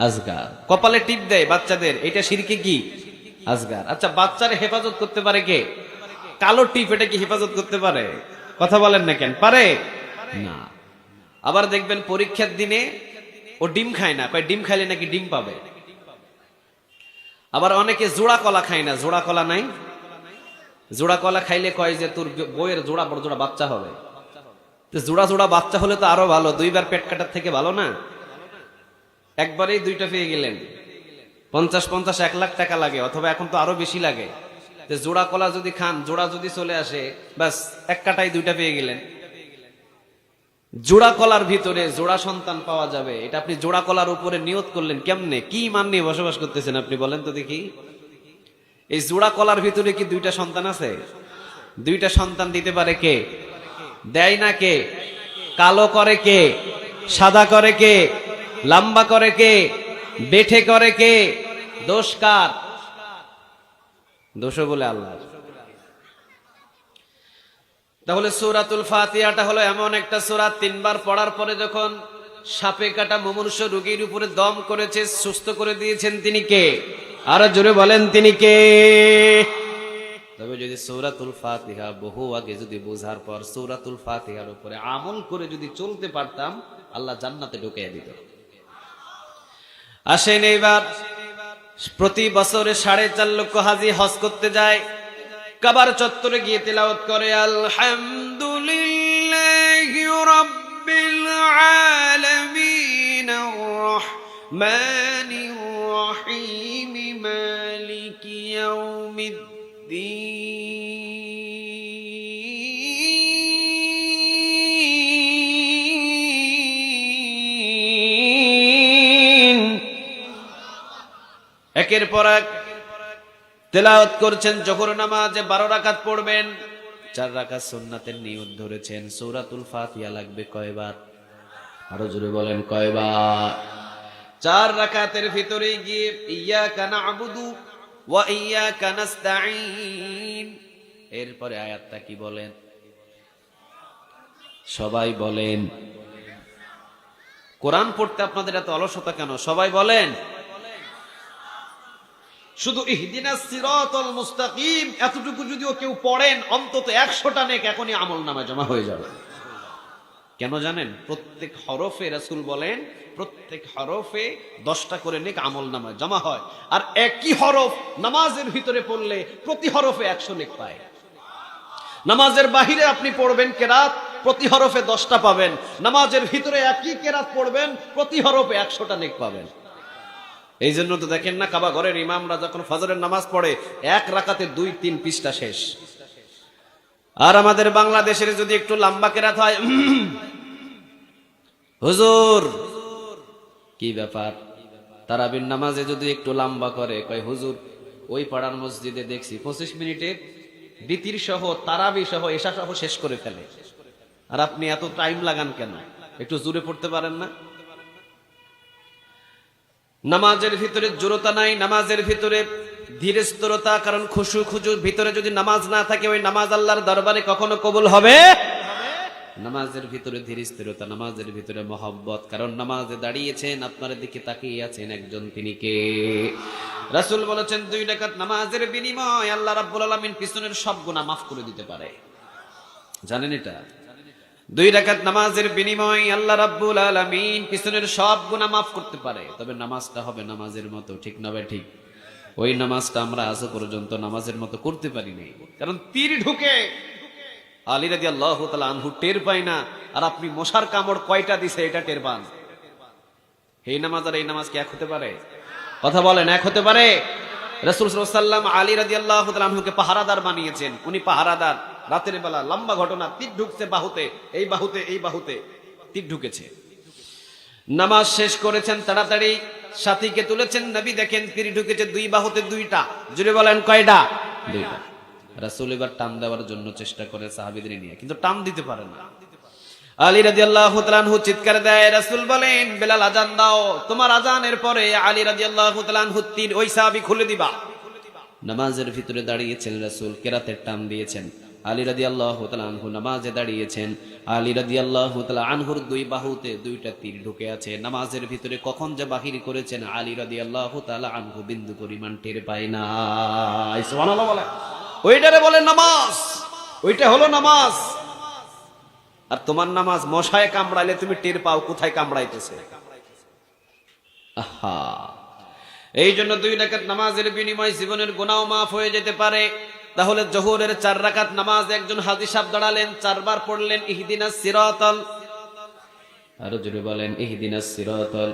আসগার। কপালে টিপ দেয় বাচ্চাদের, এটা শিরকে কি? আসগার। আচ্ছা বাচ্চারে হেফাজত করতে পারে কে? কালো টিপ, এটা কি হেফাজত করতে পারে? কথা বলেন না কেন? পারে না। আবার দেখবেন পরীক্ষার দিনে ও ডিম খায় না, কয় ডিম খাইলে নাকি ডিম পাবে। আবার অনেকে জোড়া কলা খায় না, জোড়া কলা নাই, জোড়া কলা খাইলে কয় যে তোর বইয়ের জোড়া বড় জোড়া বাচ্চা হবে। তো জোড়া জোড়া বাচ্চা হলে তো আরো ভালো, দুইবার পেট কাটার থেকে ভালো না? একবারেই দুইটা পেয়ে গেলেন, 50-50 1 লাখ টাকা লাগে, অথবা এখন তো আরো বেশি লাগে। জোড়া কলা যদি খান, জোড়া যদি চলে আসে, ব্যাস এক কাটায় দুইটা পেয়ে গেলেন। জোড়া কলার ভিতরে জোড়া সন্তান পাওয়া যাবে, এটা আপনি জোড়া কলার উপরে নিয়ত করলেন কেমনে? কি মান নিয়ে বসবাস করতেছেন আপনি বলেন তো দেখি? এই জোড়া কলার ভিতরে কি দুইটা সন্তান আছে? দুইটা সন্তান দিতে পারে কে? দেয় না কে? কালো করে কে? সাদা করে কে? লম্বা করে কে? বেঠে করে কে? দোষ কার? দোষ বলে আল্লাহ। তাহলে সূরাতুল ফাতিহাটা হলো এমন একটা সূরা, 3 বার পড়ার পরে যখন সাপে কাটা মুমূর্ষ রোগীর উপরে দম করেছে, সুস্থ করে দিয়েছেন তিনি কে? আরো জোরে বলেন তিনি কে? তবে যদি সূরাতুল ফাতিহা বহু আগে যদি বোঝার পর সূরাতুল ফাতিহার উপরে আমল করে যদি চলতে পারতাম, আল্লাহ জান্নাতে ঢুকিয়ে দিত। আসেন এইবার, প্রতি বছরে 4.5 লক্ষ হাজি হজ করতে যায়, কাবার চত্বরে গিয়ে তেলাওয়াত করে আলহামদুলিল্লাহি রাব্বিল আলামিন আর-রাহমানির রাহিম মালিকি ইয়াউমিদ্দিন। একের পর এক তেলাওয়াত করছেন। জোহর নামাজে 12 রাকাত পড়বেন, 4 রাকাত সুন্নাতের নিয়ত ধরেছেন। সূরাতুল ফাতিহা লাগবে কয়বার? আরো জোরে বলেন কয়বার? 4 রাকাতের ভিতরে গিয়ে ইয়্যাকা না'বুদু ওয়া ইয়্যাকা নাস্তাঈন, এরপরে আয়াতটা কি বলেন? সবাই বলেন। কোরআন পড়তে আপনাদের এত অলসতা কেন? সবাই বলেন। শুধু ইহদিনাস সিরাতাল মুস্তাকিম এতটুকু যদিও কেউ পড়েন, অন্তত 100টা নেক এখনই আমলনামায় জমা হয়ে যাবে। কেন জানেন? প্রত্যেক হরফে রাসূল বলেন, প্রত্যেক হরফে 10টা করে নেক আমলনামায় জমা হয়। আর একই হরফ নামাজের ভিতরে পড়লে প্রতি হরফে 100 নেক পায়। নামাজের বাহিরে আপনি পড়বেন কেরাত, প্রতি হরফে 10টা পাবেন। নামাজের ভিতরে একই কেরাত পড়বেন, প্রতি হরফে 100টা নেক পাবেন। এই জন্য তো দেখেন না, কাবা ঘরের ইমামরা যখন ফজরের নামাজ পড়ে 1 রাকাতে 2-3 পৃষ্ঠা শেষ। আর আমাদের বাংলাদেশের যদি একটু লম্বা কেরাত হয়, হুজুর কি ব্যাপার? তারাবির নামাজে যদি একটু লম্বা করে, কয় হুজুর ওই পাড়ার মসজিদে দেখছি 25 মিনিটের বিতির সহ তারাবি সহ এশা সহ শেষ করে ফেলে। আর আপনি এত টাইম লাগান কেন? একটু জোরে পড়তে পারেন না? নামাজের ভিতরে জোরতা নাই, নামাজের ভিতরে ধীরস্থিরতা, কারণ খুশু খুজুর ভিতরে যদি নামাজ না থাকে, ওই নামাজ আল্লাহর দরবারে কখনো কবুল হবে? নামাজের ভিতরে ধীরস্থিরতা, নামাজের ভিতরে মহব্বত, কারণ নামাজে দাঁড়িয়েছেন, আপনার দিকে তাকিয়ে আছেন একজন, তিনি কে? রাসূল বলেছেন 2 রাকাত নামাজের বিনিময় আল্লাহ রাব্বুল আলামিন পিছনের সব গুনাহ মাফ করে দিতে পারে। জানেন এটা? 2 রাকাত নামাজের বিনিময় আল্লাহ রাব্বুল আলামিন পিছনের সব গুনাহ মাফ করতে পারে। তবে নামাজটা হবে নামাজের মতো, ঠিক না ভাই? ঠিক। ওই নামাজটা আমরা আজ পর্যন্ত নামাজের মতো করতে পারি নাই, কারণ তীর ঢুকে আলী রাদিয়াল্লাহু তাআলা আনহু টের পায় না, আর আপনি মশার কামড় কয়টা দিছে এটা টের পান। এই নামাজ আর এই নামাজ কি এক হতে পারে? কথা বলেন, এক হতে পারে? রাসূল সাল্লাল্লাহু আলাইহি ওয়াসাল্লাম আলী রাদিয়াল্লাহু তাআলা আনহুকে পাহারাদার বানিয়েছেন। উনি পাহারাদার, রাতের বেলা লম্বা ঘটনা, তীর ঢুকছে বাহুতে, এই বাহুতে, এই বাহুতে তীর ঢুকেছে। নামাজ শেষ করেছেন, তাড়াতাড়ি সাথীকে তুলেছেন, নবী দেখেন তীর ঢুকেছে 2 বাহুতে 2টা। জুড়ে বলেন কয়টা? 2টা। রাসূল এবার টান দেওয়ার জন্য চেষ্টা করে সাহাবীদের নিয়ে, কিন্তু টান দিতে পারে না। আলী রাদিয়াল্লাহু তাআলা আনহু চিৎকার দেয়, রাসূল বলেন বেলাল আজান দাও, তোমার আজানের পরে আলী রাদিয়াল্লাহু তাআলা আনহু তীর ওই সাহাবী খুলে দিবা। নামাজের ভিতরে দাঁড়িয়েছেন রাসূল, কেরাতের টান দিয়েছেন। আলী রাদিয়াল্লাহু তাআলা আনহু নামাজে দাঁড়িয়েছেন। আলী রাদিয়াল্লাহু তাআলা আনহুর 2 বাহুতে 2টা তীর ঢুকে আছে। নামাজের ভিতরে কখন যে বাহির করেছেন আলী রাদিয়াল্লাহু তাআলা আনহু বিন্দু পরিমাণ টের পায় না। সুবহানাল্লাহ বলে, ওইটারে বলে নামাজ, ওইটা হলো নামাজ। আর তোমার নামাজ মশায় কামড়াইলে তুমি টের পাও কোথায় কামড়াইতেছে। আহা, এই জন্য 2 রাকাত নামাজের বিনিময়ে জীবনের গুনাহ মাফ হয়ে যেতে পারে। তাহলে জোহরের 4 রাকাত নামাজ একজন হাজী সাহেব দাঁড়ালেন, 4 বার পড়লেন ইহদিনাস সিরাতাল, আরো জোরে বলেন ইহদিনাস সিরাতাল,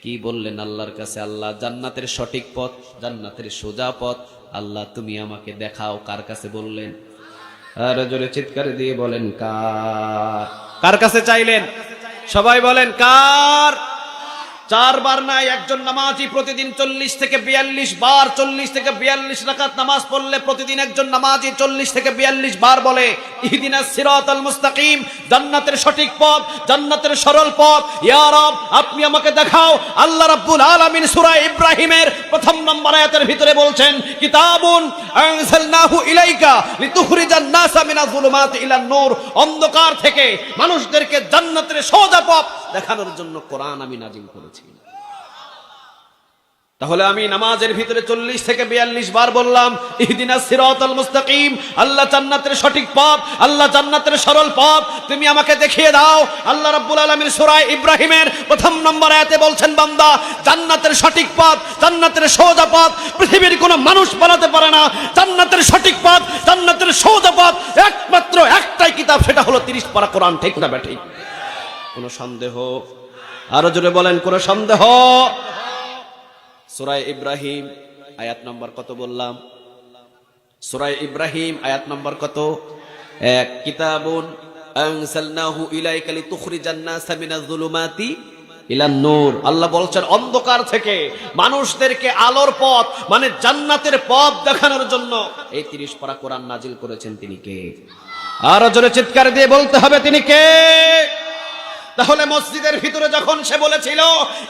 কি বললেন আল্লাহর কাছে? আল্লাহ জান্নাতের সঠিক পথ, জান্নাতের সোজা পথ আল্লাহ তুমি আমাকে দেখাও। কার কাছে বললেন? আর জোরে চিৎকার দিয়ে বলেন কার? কার কাছে চাইলেন? সবাই বলেন কার? 4 বার নাই, একজন নামাজি প্রতিদিন 40 থেকে 42 বার, 40 থেকে 42 রাকাত নামাজ পড়লে প্রতিদিন একজন নামাজি 40 থেকে 42 বার বলে ইহদিনাস সিরাতাল মুস্তাকিম, জান্নাতের সঠিক পথ, জান্নাতের সরল পথ। ইয়া রব, আপনি আমাকে দেখাও। আল্লাহ রাব্বুল আলামিন সূরা ইব্রাহিমের 1 নম্বর আয়াতের ভিতরে বলছেন, কিতাবুন আনজালনাহু ইলাইকা লিতুখরিজান নাসা মিনাজ যুলুমাতি ইলান নূর, অন্ধকার থেকে মানুষদেরকে জান্নাতের সোজা পথ দেখানোর জন্য কোরআন আমি নাজিল করেছি। তাহলে আমি নামাজের ভিতরে 40 থেকে 42 বার বললাম ইহদিনাস সিরাতাল মুস্তাকিম, আল্লাহ জান্নাতের সঠিক পথ, আল্লাহ জান্নাতের সরল পথ তুমি আমাকে দেখিয়ে দাও। আল্লাহ রাব্বুল আলামিন সূরা ইব্রাহিমের 1 নম্বর আয়াতে বলছেন, বান্দা জান্নাতের সঠিক পথ, জান্নাতের সোজা পথ পৃথিবীর কোনো মানুষ বানাতে পারে না। জান্নাতের সঠিক পথ, জান্নাতের সোজা পথ একমাত্র একটাই কিতাব, সেটা হলো 30 পারা কোরআন। ঠিক না বেঠিক? কোন সন্দেহ? আরো জোরে বলেন, কোন সন্দেহ? সূরা ইব্রাহিম আয়াত নম্বর কত বললাম? সূরা ইব্রাহিম আয়াত নম্বর কত? 1। কিতাবুন আনজালনাহু ইলাইকা লিতুখরিজান নাসা মিনাজ যুলুমাতি ইলান নূর, আল্লাহ বলছেন অন্ধকার থেকে মানুষদেরকে আলোর পথ মানে জান্নাতের পথ দেখানোর জন্য এই 30 পারা কোরআন নাজিল করেছেন। তিনি কে? আরো জোরে চিৎকার দিয়ে বলতে হবে, তিনি কে? তাহলে মসজিদের ভিতরে যখন সে বলেছিল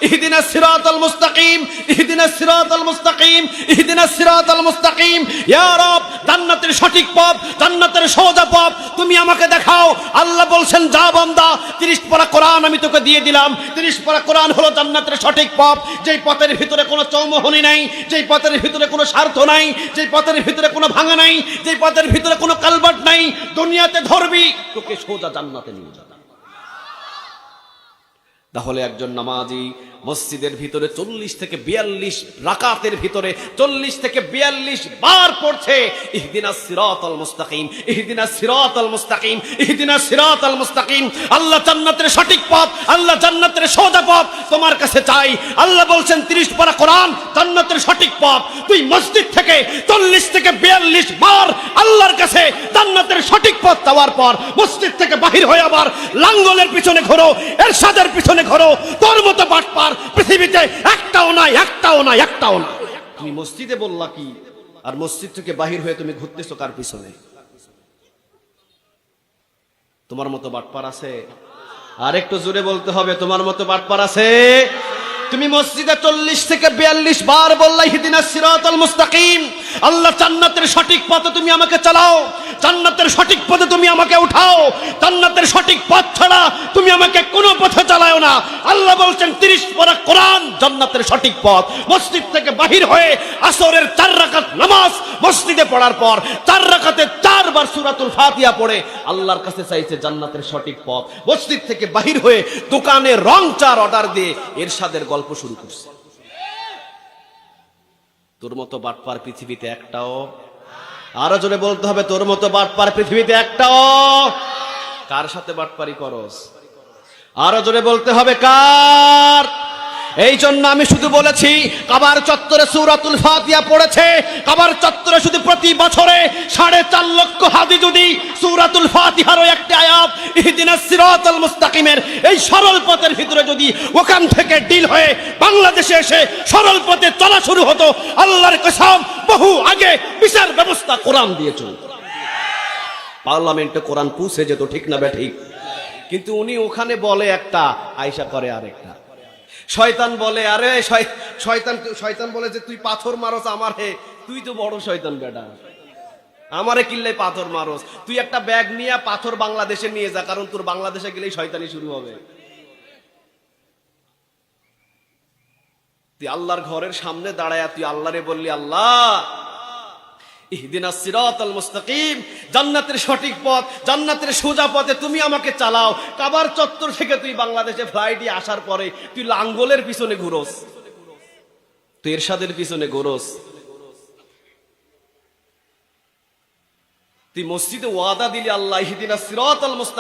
ইহদিনাস সিরাতাল মুস্তাকিম, ইহদিনাস সিরাতাল মুস্তাকিম, ইহদিনাস সিরাতাল মুস্তাকিম, ইয়া রব জান্নাতের সঠিক পথ, জান্নাতের সোজা পথ তুমি আমাকে দেখাও। আল্লাহ বলছেন, যা বান্দা 30 পারা কোরআন আমি তোকে দিয়ে দিলাম। 30 পারা কোরআন হলো জান্নাতের সঠিক পথ, যেই পথের ভিতরে কোনো চৌমুহনী নাই, যেই পথের ভিতরে কোনো স্বার্থ নাই, যেই পথের ভিতরে কোনো ভাঙা নাই, যেই পথের ভিতরে কোনো কালবাট নাই। দুনিয়াতে ধরবি, তোকে সোজা জান্নাতে নিয়ে যাবে। তাহলে একজন নামাজি মসজিদের ভিতরে 40 থেকে 42 রাকাতের ভিতরে 40 থেকে 42 বার পড়ছে ইহদিনাস সিরাতাল মুস্তাকিম, ইহদিনাস সিরাতাল মুস্তাকিম, ইহদিনাস সিরাতাল মুস্তাকিম। আল্লাহ জান্নাতের সঠিক পথ, আল্লাহ জান্নাতের সোজা পথ তোমার কাছে চাই। আল্লাহ বলছেন 30 পারা কোরআন জান্নাতের সঠিক পথ। তুই মসজিদ থেকে 40 থেকে 42 বার আল্লাহর কাছে জান্নাতের সঠিক পথ চাওয়ার পর মসজিদ থেকে বাহির হয়ে আবার লাঙ্গলের পিছনে ঘোরো, এরশাদের পিছনে ঘোরো। তোর মতো বাটপার পৃথিবীতে একটাও নাই, একটাও নাই, একটাও নাই। তুমি মসজিদে বললা কি, আর মসজিদ থেকে বাহির হয়ে তুমি ঘুরতেছো কার পিছনে? তোমার মতো বাটপার আছে? আর একটু জোরে বলতে হবে, তোমার মতো বাটপার আছে? তুমি মসজিদে 40 থেকে 42 বার বললা ইহদিনাস সিরাতাল মুস্তাকিম, আল্লাহ জান্নাতের সঠিক পথে তুমি আমাকে চালাও, জান্নাতের সঠিক পথে তুমি আমাকে উঠাও, জান্নাতের সঠিক পথ ছাড়া তুমি আমাকে কোনো পথে চালাও না। আল্লাহ বলছেন 30 পারা কোরআন জান্নাতের সঠিক পথ। মসজিদ থেকে বাহির হয়ে আসরের 4 রাকাত নামাজ মসজিদে পড়ার পর 4 রাকাতে 4 বার সূরাতুল ফাতিহা পড়ে আল্লাহর কাছে চাইছে জান্নাতের সঠিক পথ। মসজিদ থেকে বাহির হয়ে দোকানে রং চার অর্ডার দিয়ে এরশাদের গল্প শুরু করছে। তোর মতো বাটপার পৃথিবীতে একটাও? আরো জোরে বলতে হবে, তোর মতো বাটপার পৃথিবীতে একটাও? কার সাথে বাটপারি করস? আরো জোরে বলতে হবে, কার? এই জন্য আমি শুধু বলেছি কাবার চত্বরে সূরাতুল ফাতিহা পড়েছে। কাবার চত্বরে শুধু প্রতি বছরে 4.5 লক্ষ হাজি যদি সূরাতুল ফাতিহার ওই একটা আয়াত ইহদিনাস সিরাতাল মুস্তাকিমের এই সরল পথের ভিতরে যদি ওখান থেকে ডিল হয়ে বাংলাদেশে এসে সরল পথে চলা শুরু হতো, আল্লাহর কসম বহু আগে বিচার ব্যবস্থা কোরআন দিয়ে চলত। পার্লামেন্টে কোরআন পৌঁছে যেত, ঠিক না বেঠিক? কিন্তু উনি ওখানে বলে একটা, আয়েশা করে আরেকটা। শয়তান বলে, আরে শয়তান বলে যে তুই পাথর মারস আমার, হে তুই তো বড় শয়তান বেটা, আমারে কিল্লে পাথর মারস। তুই একটা ব্যাগ নিয়ে পাথর বাংলাদেশে নিয়ে যা, কারণ তোর বাংলাদেশে গেলেই শয়তানি শুরু হবে। তুই আল্লাহর ঘরের সামনে দাঁড়ায় তুই আল্লাহরে বললি, আল্লাহ ইহদিনাস সিরাতাল মুস্তাকিম, জান্নাতের সঠিক পথ, জান্নাতের সোজা পথে তুমি আমাকে চালাও। কাবার চত্বর থেকে তুই বাংলাদেশে ফ্লাইটে আসার পরে তুই লাঙ্গলের পিছনে ঘুরোস, তুই এরশাদের পিছনে ঘুরোস, তুই মসজিদে ওয়াদা দিলি আল্লাহ ইহদিনাস সিরাতাল মুস্তাকিম।